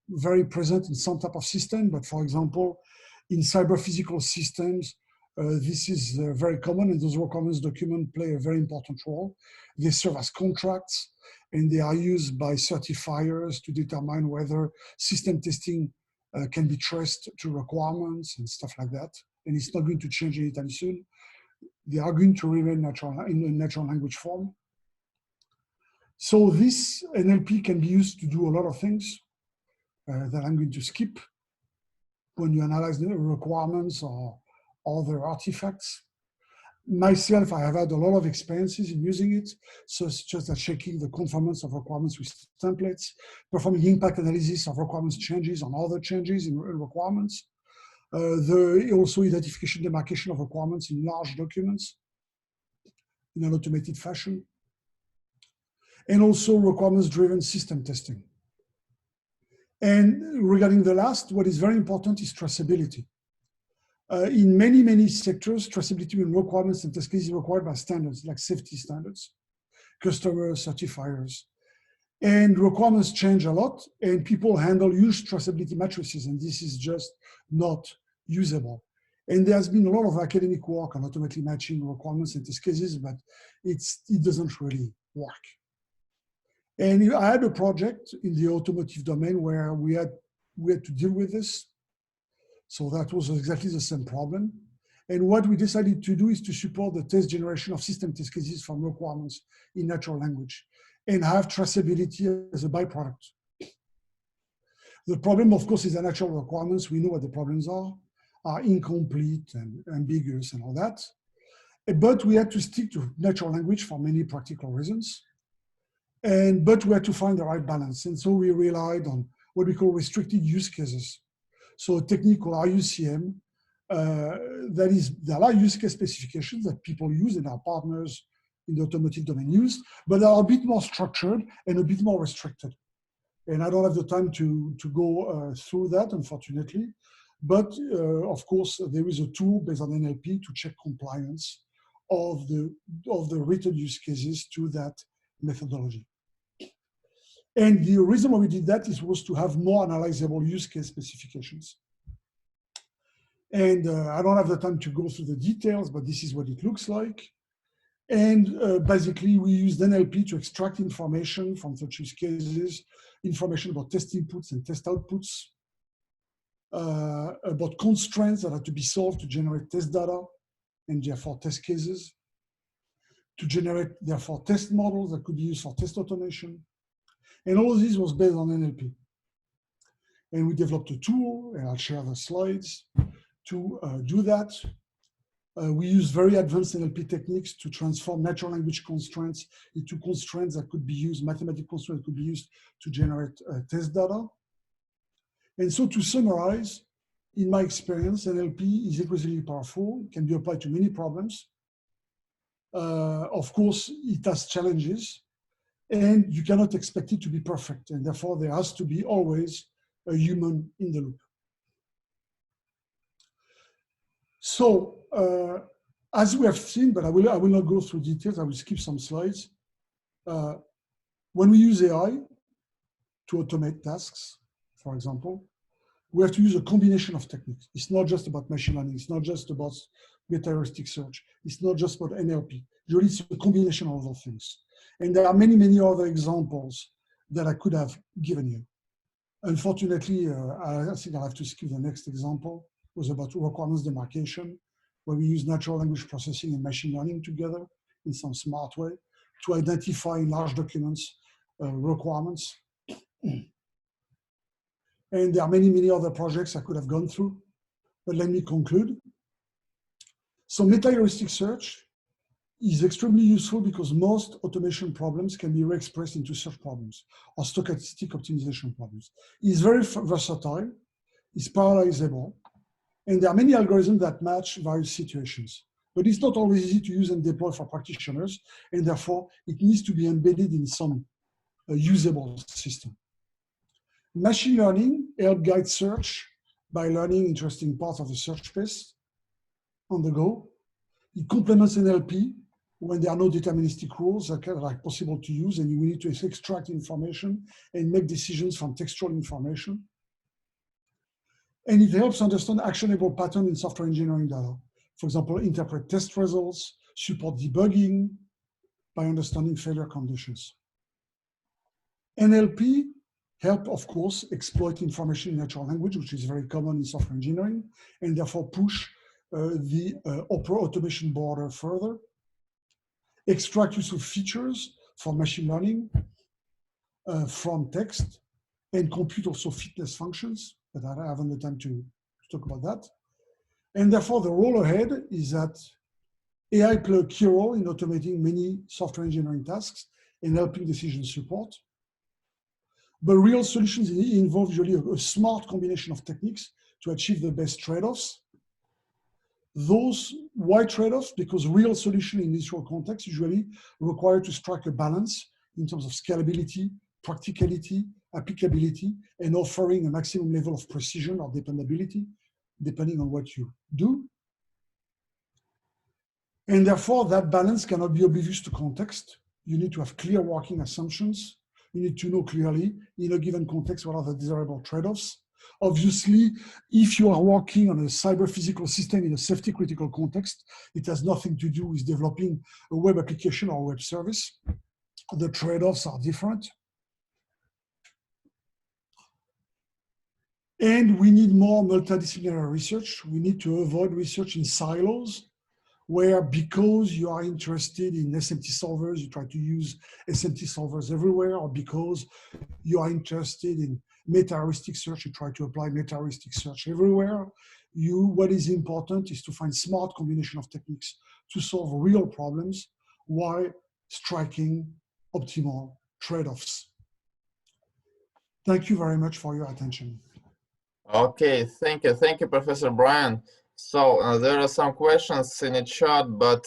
very present in some type of system, but for example, in cyber-physical systems, this is very common, and those requirements documents play a very important role. They serve as contracts, and they are used by certifiers to determine whether system testing can be traced to requirements and stuff like that. And it's not going to change anytime soon. They are going to remain in a natural language form. So this NLP can be used to do a lot of things that I'm going to skip when you analyze the requirements or other artifacts. Myself, I have had a lot of experiences in using it, such as checking the conformance of requirements with templates, performing impact analysis of requirements changes on other changes in requirements, also identification, demarcation of requirements in large documents in an automated fashion, and also requirements-driven system testing. And regarding the last, what is very important is traceability. In many, many sectors, traceability in requirements and test cases is required by standards, like safety standards, customer certifiers. And requirements change a lot, and people handle huge traceability matrices, and this is just not usable. And there's been a lot of academic work on automatically matching requirements and test cases, but it doesn't really work. And I had a project in the automotive domain where we had to deal with this. So that was exactly the same problem. And what we decided to do is to support the test generation of system test cases from requirements in natural language and have traceability as a byproduct. The problem, of course, is the natural requirements. We know what the problems are incomplete and ambiguous and all that. But we had to stick to natural language for many practical reasons. But we had to find the right balance. And so we relied on what we call restricted use cases. So a technique called RUCM, there are use case specifications that people use and our partners in the automotive domain use, but they are a bit more structured and a bit more restricted. And I don't have the time to go through that, unfortunately. But of course, there is a tool based on NLP to check compliance of the written use cases to that methodology. And the reason why we did that was to have more analyzable use case specifications. And I don't have the time to go through the details, but this is what it looks like. And basically, we used NLP to extract information from such use cases, information about test inputs and test outputs, about constraints that had to be solved to generate test data and therefore test cases, to generate therefore test models that could be used for test automation. And all of this was based on NLP. And we developed a tool, and I'll share the slides, to do that. We use very advanced NLP techniques to transform natural language constraints into constraints that could be used, mathematical constraints that could be used to generate test data. And so to summarize, in my experience, NLP is increasingly powerful, can be applied to many problems. Of course, it has challenges. and you cannot expect it to be perfect. And therefore, there has to be always a human in the loop. So, as we have seen, but I will not go through details, I will skip some slides. When we use AI to automate tasks, for example, we have to use a combination of techniques. It's not just about machine learning. It's not just about meta-heuristic search. It's not just about NLP. Usually it's a combination of other things. And there are many, many other examples that I could have given you. Unfortunately, I think I'll have to skip the next example. It was about requirements demarcation, where we use natural language processing and machine learning together in some smart way to identify in large documents requirements. And there are many, many other projects I could have gone through, but let me conclude. So meta-heuristic search is extremely useful because most automation problems can be re-expressed into search problems or stochastic optimization problems. It's very versatile, it's parallelizable, and there are many algorithms that match various situations. But it's not always easy to use and deploy for practitioners, and therefore it needs to be embedded in some usable system. Machine learning helps guide search by learning interesting parts of the search space on the go. It complements NLP when there are no deterministic rules that are possible to use, and you need to extract information and make decisions from textual information. And it helps understand actionable patterns in software engineering data. For example, interpret test results, support debugging by understanding failure conditions. NLP help, of course, exploit information in natural language, which is very common in software engineering, and therefore push the automation border further. Extract useful features for machine learning from text, and compute also fitness functions, but I haven't the time to talk about that. And therefore, the role ahead is that AI plays a key role in automating many software engineering tasks and helping decision support. But real solutions involve usually a smart combination of techniques to achieve the best trade-offs. Those, why trade-offs? Because real solution in this real context usually require to strike a balance in terms of scalability, practicality, applicability, and offering a maximum level of precision or dependability, depending on what you do. And therefore, that balance cannot be oblivious to context. You need to have clear working assumptions. You need to know clearly in a given context what are the desirable trade-offs. Obviously, if you are working on a cyber-physical system in a safety-critical context, it has nothing to do with developing a web application or web service. The trade-offs are different. And we need more multidisciplinary research. We need to avoid research in silos, where because you are interested in SMT solvers, you try to use SMT solvers everywhere, or because you are interested in meta-heuristic search, you try to apply meta-heuristic search everywhere. What is important is to find smart combination of techniques to solve real problems while striking optimal trade-offs. Thank you very much for your attention. Okay, thank you, Professor Brian. So there are some questions in the chat, but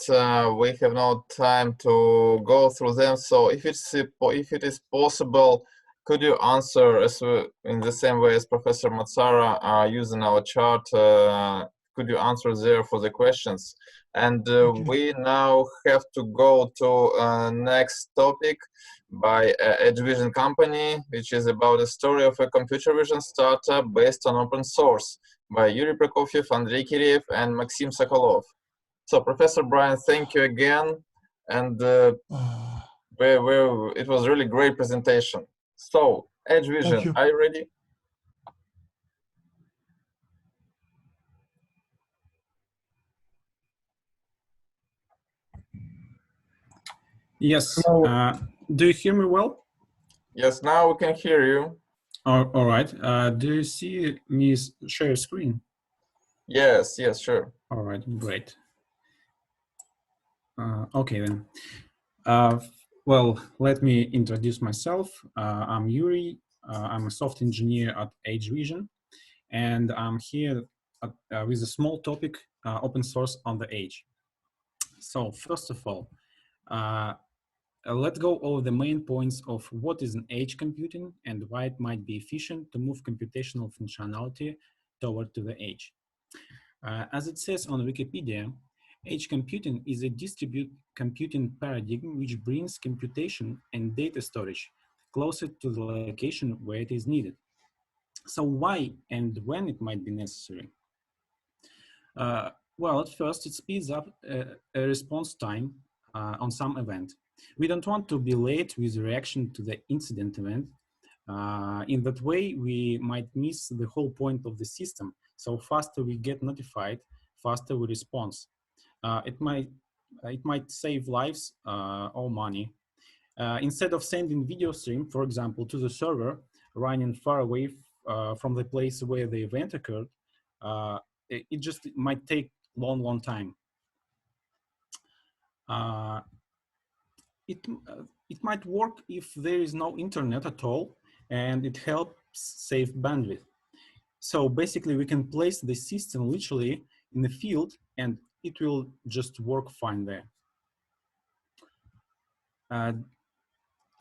we have no time to go through them. So if it is possible, could you answer in the same way as Professor Mazzara using our chat? Could you answer there for the questions? And we now have to go to next topic by EdgeVision company, which is about the story of a computer vision startup based on open source by Yuri Prokofiev, Andrei Kiriev, and Maxim Sokolov. So, Professor Brian, thank you again, and it was really great presentation. So, EdgeVision, are you ready? Yes. Do you hear me well? Yes, now we can hear you. All right. Do you see me share screen? Yes, sure. All right, great. Okay then. Well, let me introduce myself. I'm Yuri. I'm a software engineer at EdgeVision, and I'm here with a small topic, open source on the edge. So first of all, let's go over the main points of what is an edge computing and why it might be efficient to move computational functionality toward to the edge. As it says on Wikipedia, edge computing is a distributed computing paradigm which brings computation and data storage closer to the location where it is needed. So why and when it might be necessary? Well, at first, it speeds up a response time on some event. We don't want to be late with reaction to the incident event. In that way, we might miss the whole point of the system. So faster we get notified, faster we respond. It might save lives or money. Instead of sending video stream, for example, to the server running far away from the place where the event occurred, it just might take long time. It might work if there is no internet at all, and it helps save bandwidth. So basically, we can place the system literally in the field, and it will just work fine there.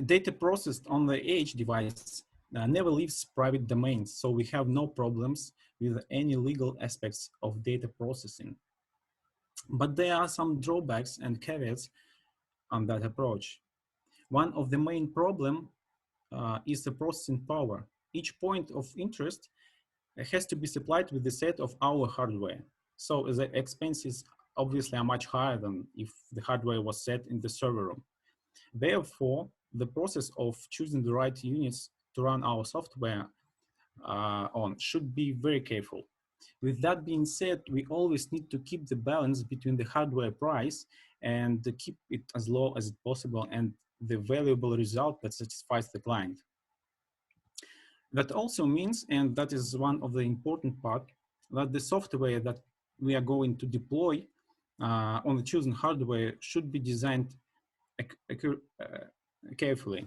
Data processed on the edge device never leaves private domains, so we have no problems with any legal aspects of data processing. But there are some drawbacks and caveats on that approach. One of the main problems is the processing power. Each point of interest has to be supplied with the set of our hardware. So the expenses obviously are much higher than if the hardware was set in the server room. Therefore, the process of choosing the right units to run our software on should be very careful. With that being said, we always need to keep the balance between the hardware price and to keep it as low as possible and the valuable result that satisfies the client. That also means, and that is one of the important part, that the software that we are going to deploy on the chosen hardware should be designed carefully.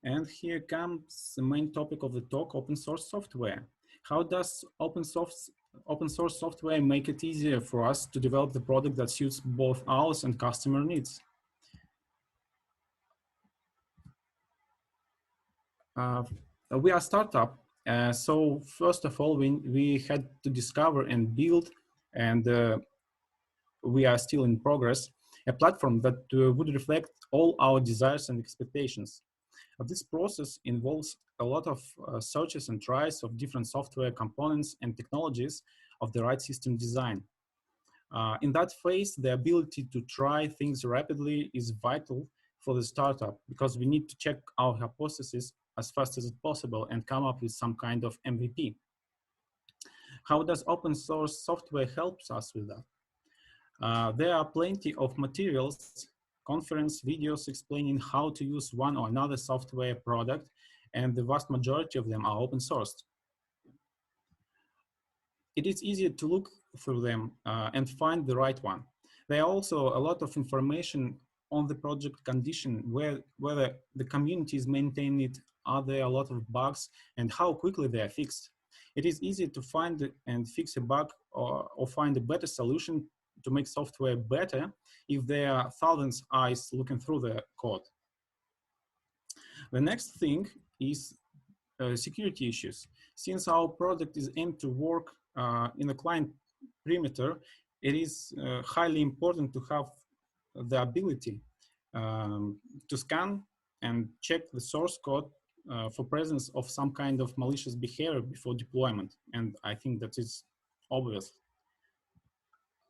And here comes the main topic of the talk, open source software. How does open source software make it easier for us to develop the product that suits both ours and customer needs? We are a startup, so first of all, we had to discover and build, and we are still in progress, a platform that would reflect all our desires and expectations. This process involves a lot of searches and tries of different software components and technologies of the right system design. In that phase, the ability to try things rapidly is vital for the startup because we need to check our hypothesis as fast as possible and come up with some kind of MVP. How does open source software helps us with that? There are plenty of materials, conference videos explaining how to use one or another software product, and the vast majority of them are open sourced. It is easier to look through them and find the right one. There are also a lot of information on the project condition, whether the community is maintaining it, are there a lot of bugs, and how quickly they are fixed. It is easy to find and fix a bug or find a better solution to make software better if there are thousands of eyes looking through the code. The next thing is security issues. Since our product is aimed to work in a client perimeter, it is highly important to have the ability to scan and check the source code for presence of some kind of malicious behavior before deployment. And I think that is obvious.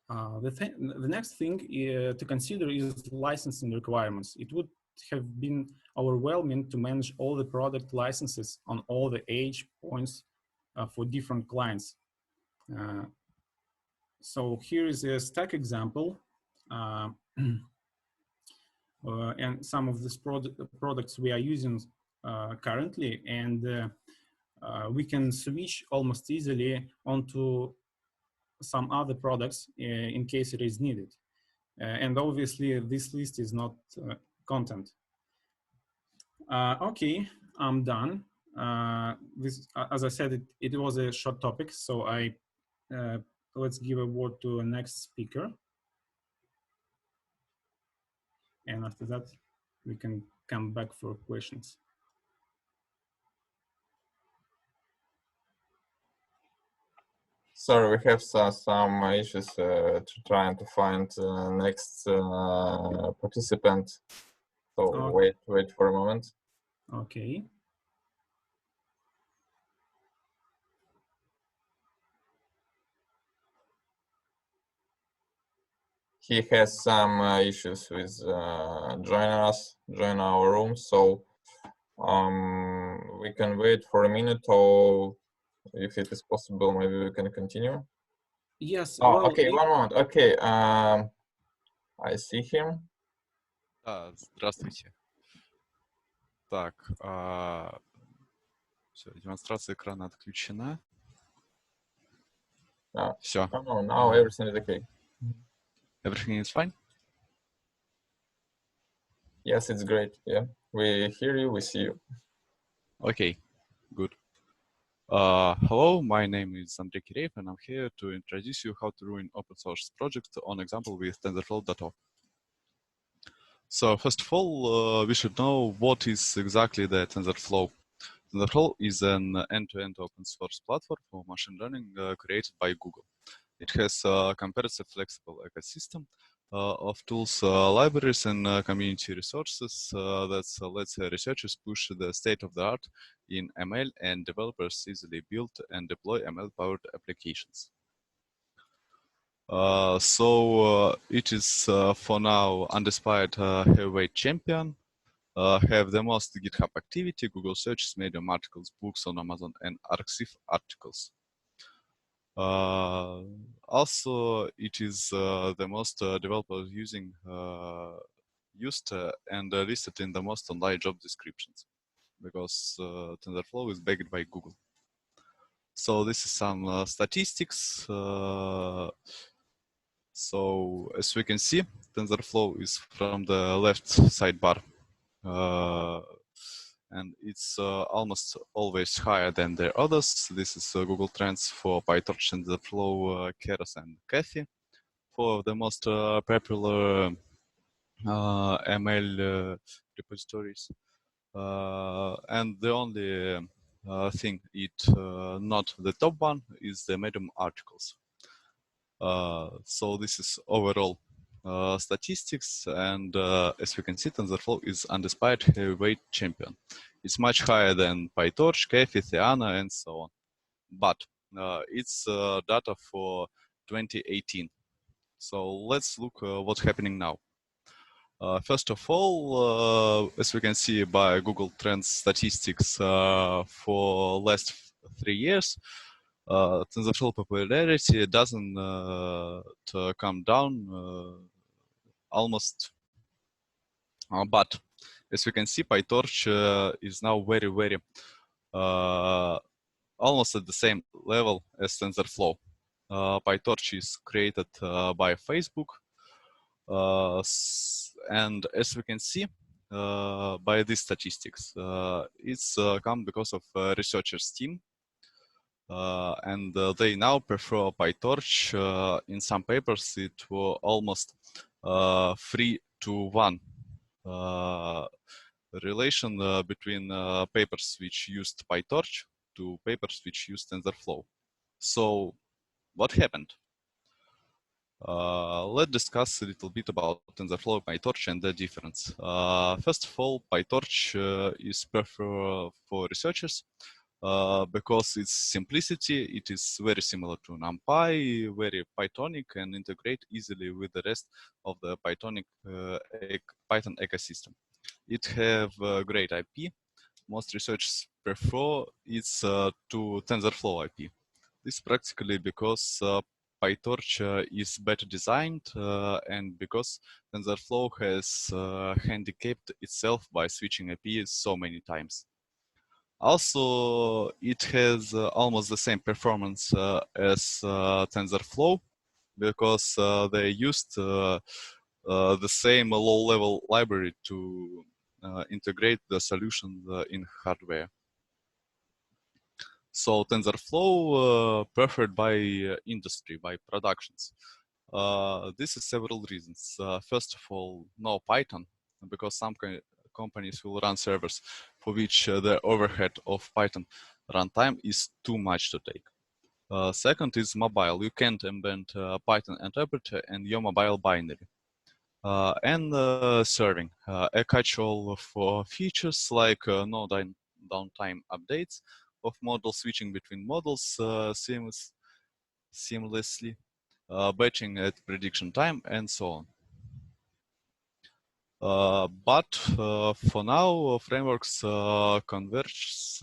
The next thing to consider is licensing requirements. It would have been overwhelming to manage all the product licenses on all the edge points for different clients. So here is a stack example. And some of these products we are using currently, and we can switch almost easily onto some other products in case it is needed. And obviously this list is not content. Okay, I'm done. This, as I said, it was a short topic, so I let's give a word to the next speaker. And after that, we can come back for questions. Sorry, we have some issues trying to find next participant. So Okay. wait for a moment. Okay. He has some issues with join our room, so we can wait for a minute, or if it is possible, maybe we can continue. Yes. Oh, well, okay, one moment. Okay, I see him. Здравствуйте. Так, все, демонстрация экрана отключена. Все. No, now everything is okay. Everything is fine? Yes, it's great. Yeah, we hear you, we see you. Okay, good. Hello, my name is Andrei Kireev, and I'm here to introduce you how to run open source project on example with TensorFlow.org. So first of all, we should know what is exactly the TensorFlow. TensorFlow is an end-to-end open source platform for machine learning created by Google. It has a comparative flexible ecosystem of tools, libraries, and community resources that lets researchers push the state of the art in ML and developers easily build and deploy ML-powered applications. It is for now undisputed heavyweight champion. Have the most GitHub activity, Google searches, Medium articles, books on Amazon, and Arxiv articles. Also, it is the most developers used and listed in the most online job descriptions, because TensorFlow is backed by Google. So this is some statistics. So as we can see, TensorFlow is from the left sidebar. And it's almost always higher than the others. This is Google Trends for PyTorch, TensorFlow, Keras, and Kathy. For the most popular ML repositories. And the only thing not the top one is the Medium articles. So this is overall statistics, and as we can see, TensorFlow is undisputed heavyweight champion. It's much higher than PyTorch, Kathy, Theana, and so on. But it's data for 2018. So let's look what's happening now. First of all, as we can see by Google Trends statistics for last 3 years, TensorFlow popularity doesn't come down almost, but as we can see, PyTorch is now very almost at the same level as TensorFlow. PyTorch is created by Facebook, and as we can see by these statistics, it's come because of researchers team. And they now prefer PyTorch. In some papers, it was almost 3-to-1 relation between papers which used PyTorch to papers which used TensorFlow. So what happened? Let's discuss a little bit about TensorFlow and PyTorch and the difference. First of all, PyTorch is preferred for researchers because its simplicity, it is very similar to NumPy, very Pythonic, and integrate easily with the rest of the Python ecosystem. It have great IP. Most researchers prefer its to TensorFlow IP. This is practically because PyTorch is better designed and because TensorFlow has handicapped itself by switching IPs so many times. Also, it has almost the same performance as TensorFlow because they used the same low-level library to integrate the solution in hardware. So TensorFlow preferred by industry, by productions. This is several reasons. First of all, no Python, because some companies will run servers for which the overhead of Python runtime is too much to take. Second is mobile. You can't embed Python interpreter in your mobile binary. And serving, a catch-all for features like no downtime updates of model switching between models seamlessly, batching at prediction time, and so on. But for now, frameworks converge.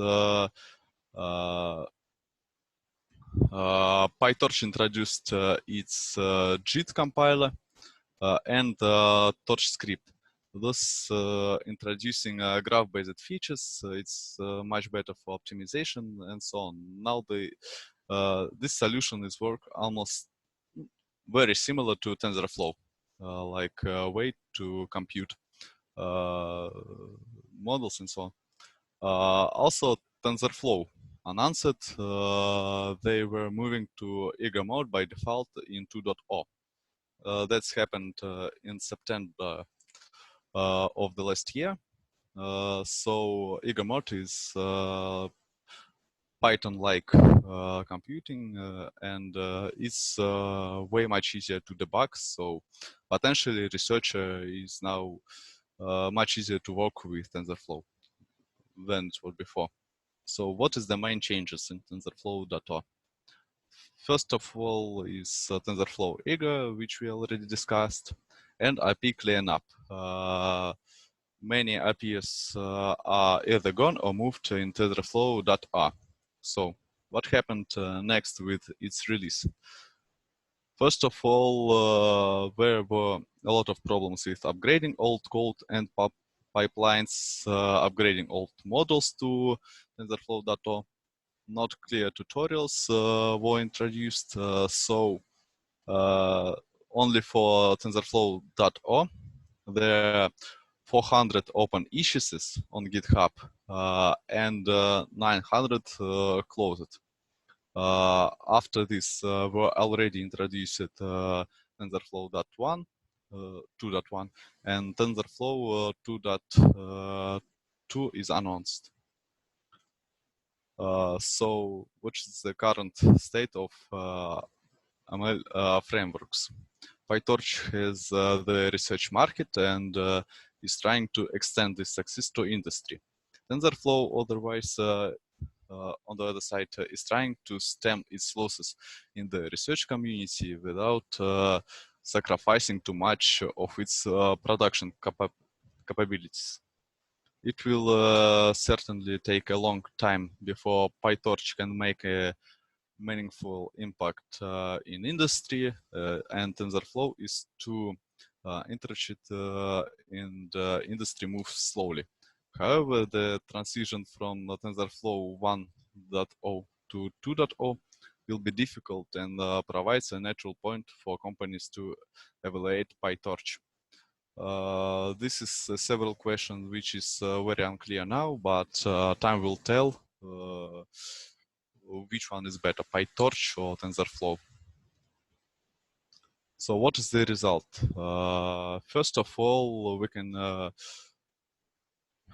PyTorch introduced its JIT compiler and Torch script. Thus, introducing graph-based features, it's much better for optimization and so on. Now, this solution is work almost very similar to TensorFlow, like a way to compute models and so on. Also, TensorFlow unanswered, they were moving to eager mode by default in 2.0. That's happened in September of the last year. So eager mode is Python-like computing, and it's way much easier to debug. So potentially, researcher is now much easier to work with TensorFlow than it was before. So what is the main changes in TensorFlow.o? First of all is TensorFlow eager, which we already discussed, and IP cleanup. Many IPs are either gone or moved in TensorFlow.r. So what happened next with its release? First of all, there were a lot of problems with upgrading old code and pipelines, upgrading old models to TensorFlow.o. Not clear tutorials were introduced, so only for TensorFlow.o there are 400 open issues on GitHub and 900 closed. After this, were already introduced TensorFlow.1, 2.1, and TensorFlow 2.2 is announced. So, what is the current state of ML frameworks? PyTorch has the research market and is trying to extend this success to industry. TensorFlow, otherwise, on the other side, is trying to stem its losses in the research community without sacrificing too much of its production capabilities. It will certainly take a long time before PyTorch can make a meaningful impact in industry, and TensorFlow is too intricate and industry moves slowly. However, the transition from TensorFlow 1.0 to 2.0 will be difficult and provides a natural point for companies to evaluate PyTorch. This is several questions which is very unclear now, but time will tell which one is better, PyTorch or TensorFlow. So what is the result? First of all, we can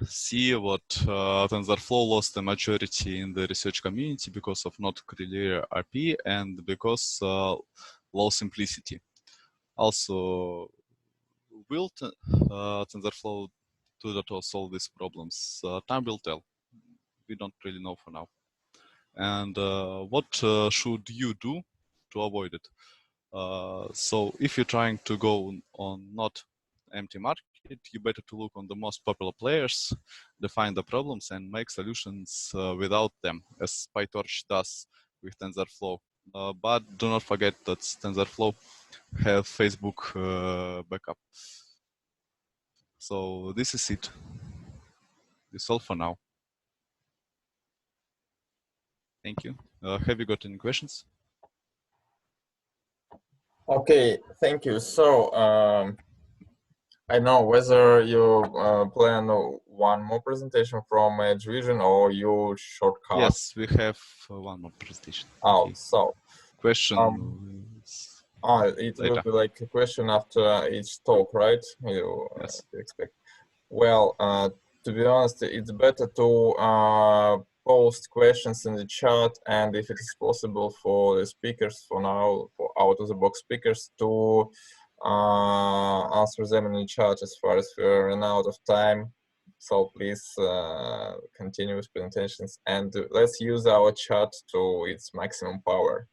see what TensorFlow lost the majority in the research community because of not clear RP and because low simplicity. Also, will TensorFlow 2.0 solve these problems? Time will tell. We don't really know for now. And what should you do to avoid it? So if you're trying to go on not empty market, you better to look on the most popular players, define the problems and make solutions without them, as PyTorch does with TensorFlow. But do not forget that TensorFlow have Facebook backup. So this is it. This is all for now. Thank you. Have you got any questions? Okay, thank you. So I know whether you plan one more presentation from EdgeVision, or you shortcut? Yes, we have one more presentation. Oh, Okay. so Question. It will be like a question after each talk, right? You Yes. expect. Well, to be honest, it's better to post questions in the chat, and if it is possible for the speakers for now, for out-of-the-box speakers, to answer them in the chat as far as we run out of time. So please continue with presentations, and let's use our chat to its maximum power.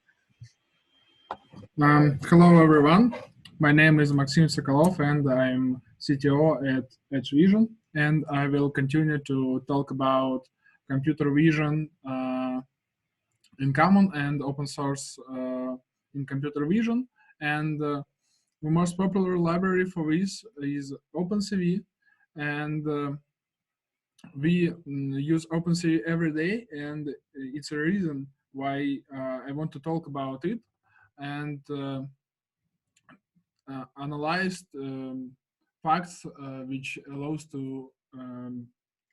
Hello, everyone. My name is Maxim Sokolov, and I'm CTO at EdgeVision, and I will continue to talk about computer vision in common and open source in computer vision. And the most popular library for this is OpenCV, and we use OpenCV every day, and it's a reason why I want to talk about it and analyzed facts which allows to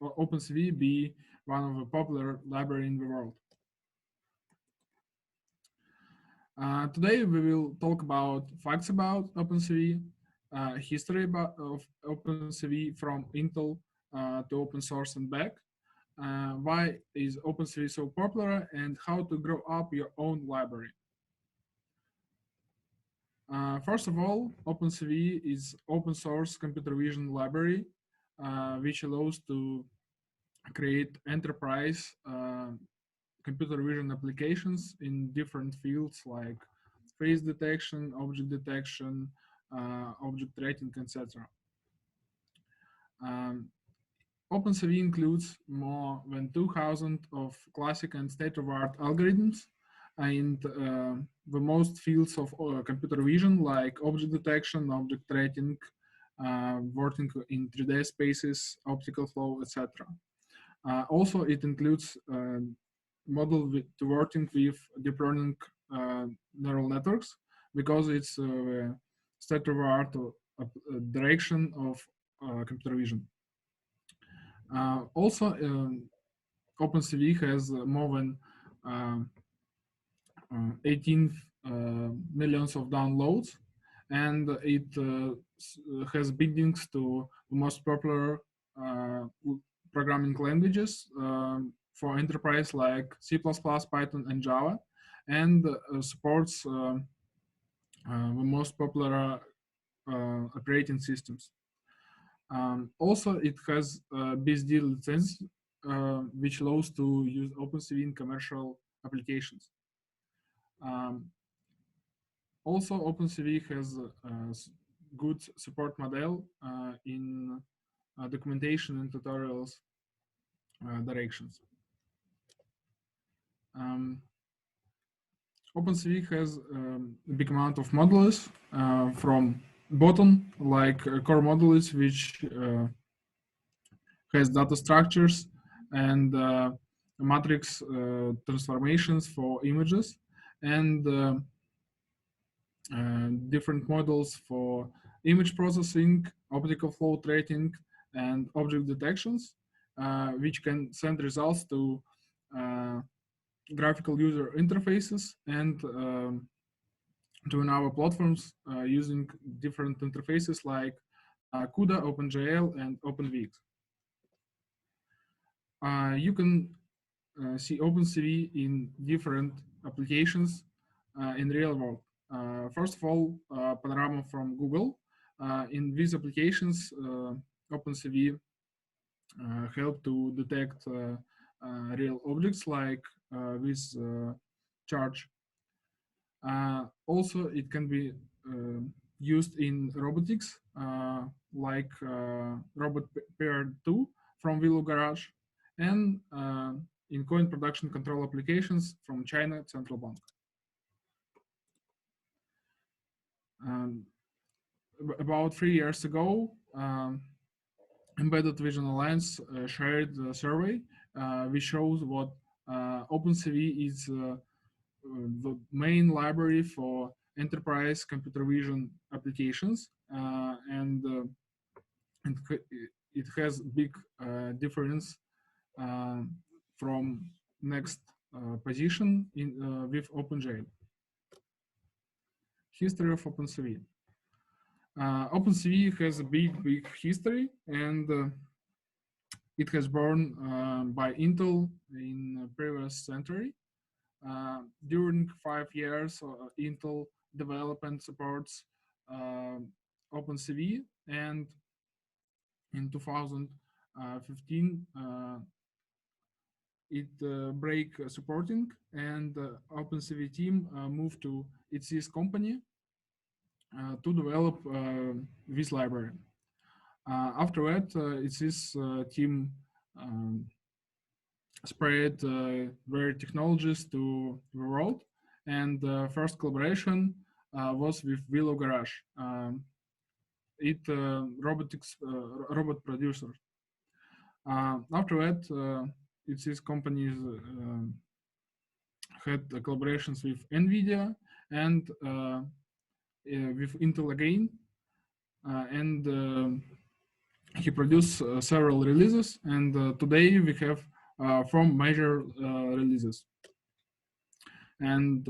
OpenCV be one of the popular library in the world. Today we will talk about facts about OpenCV, history of OpenCV from Intel to open source and back, why is OpenCV so popular, and how to grow up your own library. First of all, OpenCV is open source computer vision library, which allows to create enterprise computer vision applications in different fields like face detection, object detection, object tracking, etc. OpenCV includes more than 2,000 of classic and state-of-the-art algorithms, and the most fields of computer vision like object detection, object tracking, working in 3D spaces, optical flow, etc. Also, it includes model to working with deep learning neural networks, because it's state-of-the-art direction of computer vision. Also, OpenCV has more than 18 millions of downloads, and it has bindings to the most popular programming languages for enterprise like C++, Python, and Java, and supports the most popular operating systems. Also, it has BSD license, which allows to use OpenCV in commercial applications. Also, OpenCV has a good support model in documentation and tutorials directions. OpenCV has a big amount of modules from bottom, like core modules, which has data structures and matrix transformations for images, and different models for image processing, optical flow tracing, and object detections, which can send results to graphical user interfaces and to our platforms using different interfaces like CUDA, OpenGL, and OpenVix. You can see OpenCV in different applications in real world. First of all, Panorama from Google. In these applications, OpenCV help to detect real objects like this charge. Also, it can be used in robotics, like Robot Pair 2 from Willow Garage, and in coin production control applications from China Central Bank. About 3 years ago, Embedded Vision Alliance shared a survey which shows what OpenCV is the main library for enterprise computer vision applications, and it has big difference from next position in with OpenGL. History of OpenCV. OpenCV has a big history, and it has born by Intel in the previous century. During 5 years, Intel developed and supports OpenCV, and in 2015 it break supporting, and OpenCV team moved to its company to develop this library. After that, its team spread their technologies to the world, and first collaboration was with Willow Garage. It robot producer. After that, its companies had collaborations with NVIDIA and with Intel again, and he produced several releases, and today we have 4 major releases. And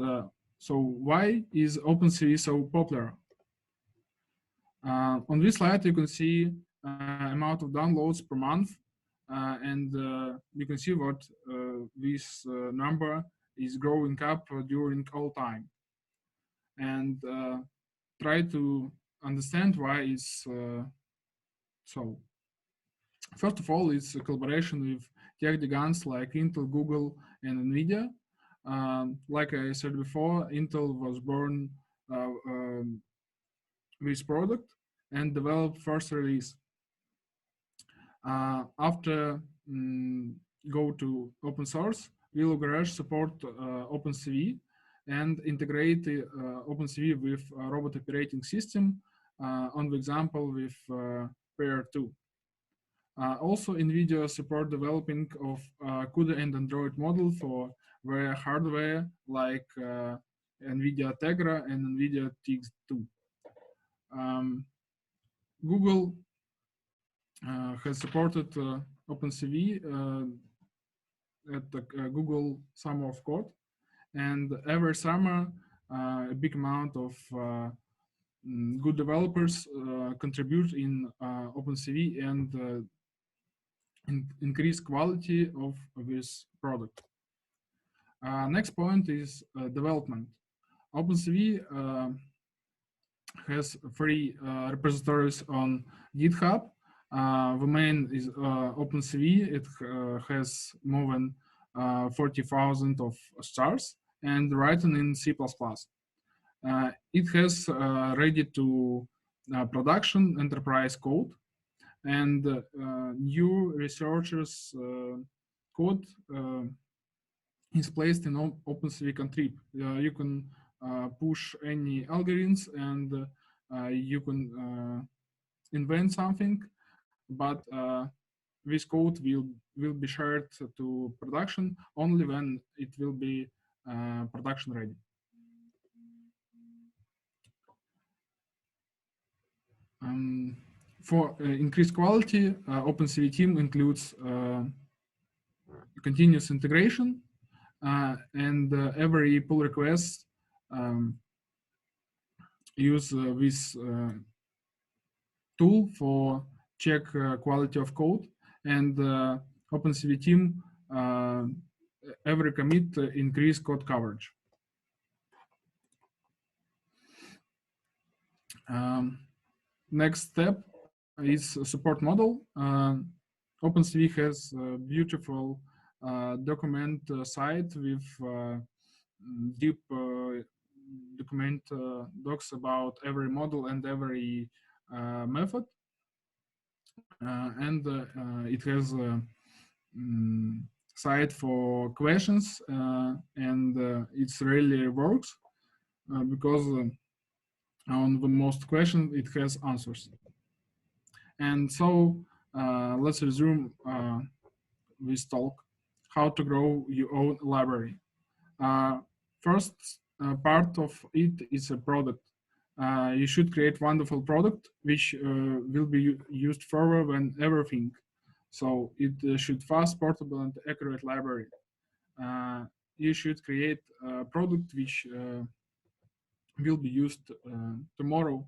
so why is OpenCV so popular? On this slide, you can see amount of downloads per month, and you can see what this number is growing up during all time. And try to understand why it's so. First of all, it's a collaboration with tech giants like Intel, Google, and NVIDIA. Like I said before, Intel was born this product and developed first release. After go to open source, Willow Garage support OpenCV and integrate OpenCV with a robot operating system on the example with Pair 2. Also, NVIDIA support developing of CUDA and Android model for their hardware like NVIDIA Tegra and NVIDIA TX2. Google has supported OpenCV at the Google Summer of Code, and every summer a big amount of good developers contribute in OpenCV and increase quality of this product. Next point is development. OpenCV has 3 repositories on GitHub. The main is OpenCV. It has more than 40,000 of stars and written in C++. It has ready to production enterprise code, and new researchers code is placed in OpenCV contrib. You can push any algorithms, and you can invent something, but this code will be shared to production only when it will be production ready. For increased quality, OpenCV team includes continuous integration, and every pull request use this tool for check quality of code, and OpenCV team every commit increase code coverage. Next step is support model. OpenCV has a beautiful document site with deep document docs about every model and every method, and it has a site for questions, and it's really works because on the most questions it has answers. And so let's resume this talk, how to grow your own library. First part of it is a product. You should create wonderful product which will be used further when everything. So it should fast, portable, and accurate library. You should create a product which will be used tomorrow,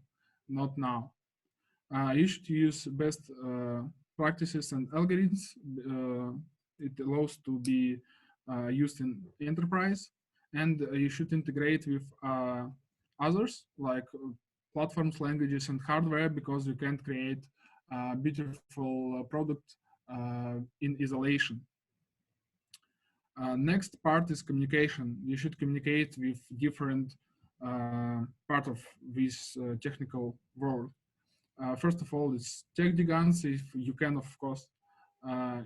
not now. You should use best practices and algorithms. It allows to be used in enterprise, and you should integrate with others like platforms, languages, and hardware, because you can't create a beautiful product in isolation. Next part is communication. You should communicate with different part of this technical world. First of all, it's tech giants, if you can, of course.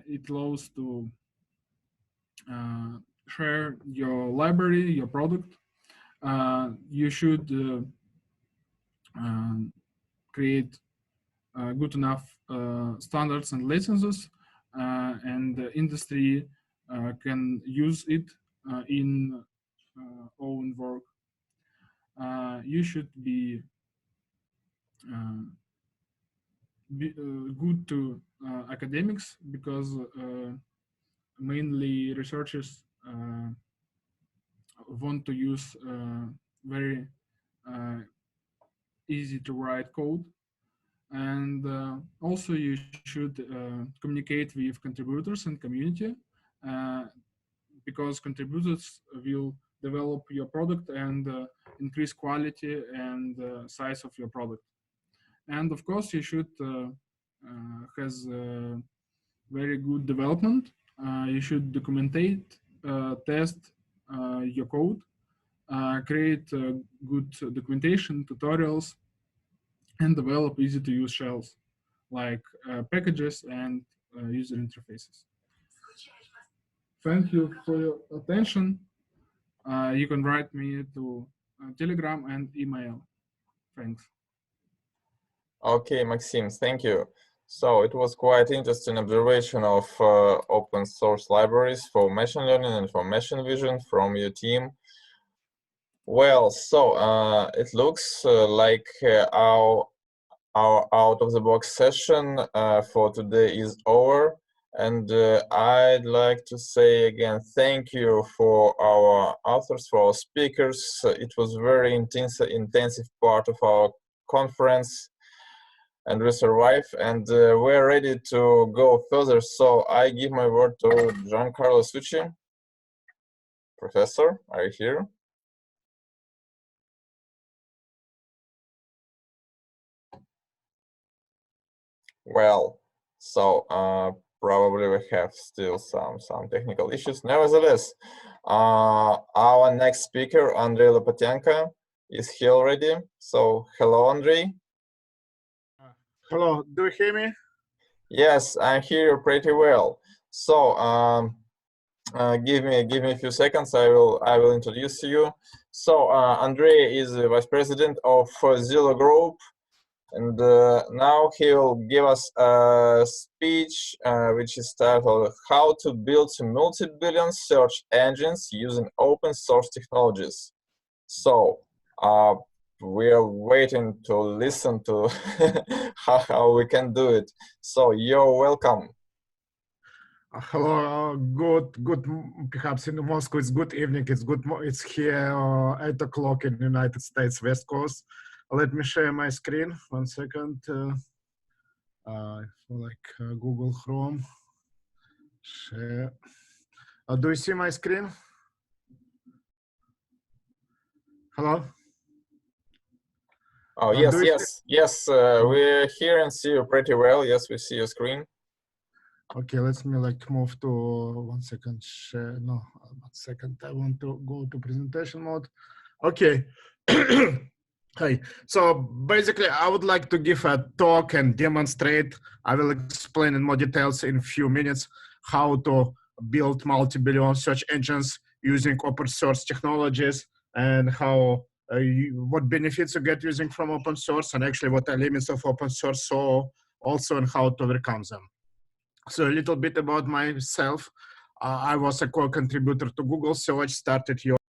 It allows to share your library, your product. You should create good enough standards and licenses, and the industry can use it in own work. You should be good to academics, because mainly researchers want to use very easy to write code. And also you should communicate with contributors and community, because contributors will develop your product and increase quality and size of your product. And of course, you should has very good development. You should documentate, test your code, create good documentation, tutorials, and develop easy to use shells like packages and user interfaces. Thank you for your attention. You can write me to Telegram and email. Thanks. Okay, Maxim, thank you. So it was quite interesting observation of open source libraries for machine learning and for machine vision from your team. Well, so it looks like our out-of-the-box session for today is over. And I'd like to say again, thank you for our authors, for our speakers. It was very intensive part of our conference, and we survived, and we're ready to go further. So I give my word to Giancarlo Succi. Professor, are you here? Well, so probably we have still some technical issues. Nevertheless, our next speaker, Andrei Lopatenko, is here already. So hello, Andrei. Hello, do you hear me? Yes, I hear you pretty well. So give me a few seconds. I will introduce you. So Andrei is the vice president of Zillow Group. And now he'll give us a speech which is titled "How to Build Multi-Billion Search Engines Using Open Source Technologies." So we are waiting to listen to how we can do it. So you're welcome. Hello, good. Perhaps in Moscow it's good evening. It's good. It's here 8 o'clock in the United States West Coast. Let me share my screen. 1 second. Google Chrome. Share. Do you see my screen? Hello. Oh yes. We hear and see you pretty well. Yes, we see your screen. Okay, let me move to 1 second. Share. No, 1 second. I want to go to presentation mode. Okay. Hi. So basically, I would like to give a talk and demonstrate. I will explain in more details in a few minutes how to build multi-billion search engines using open source technologies, and how what benefits you get using from open source, and actually what are limits of open source, so also and how to overcome them. So a little bit about myself. I was a core contributor to Google Search, started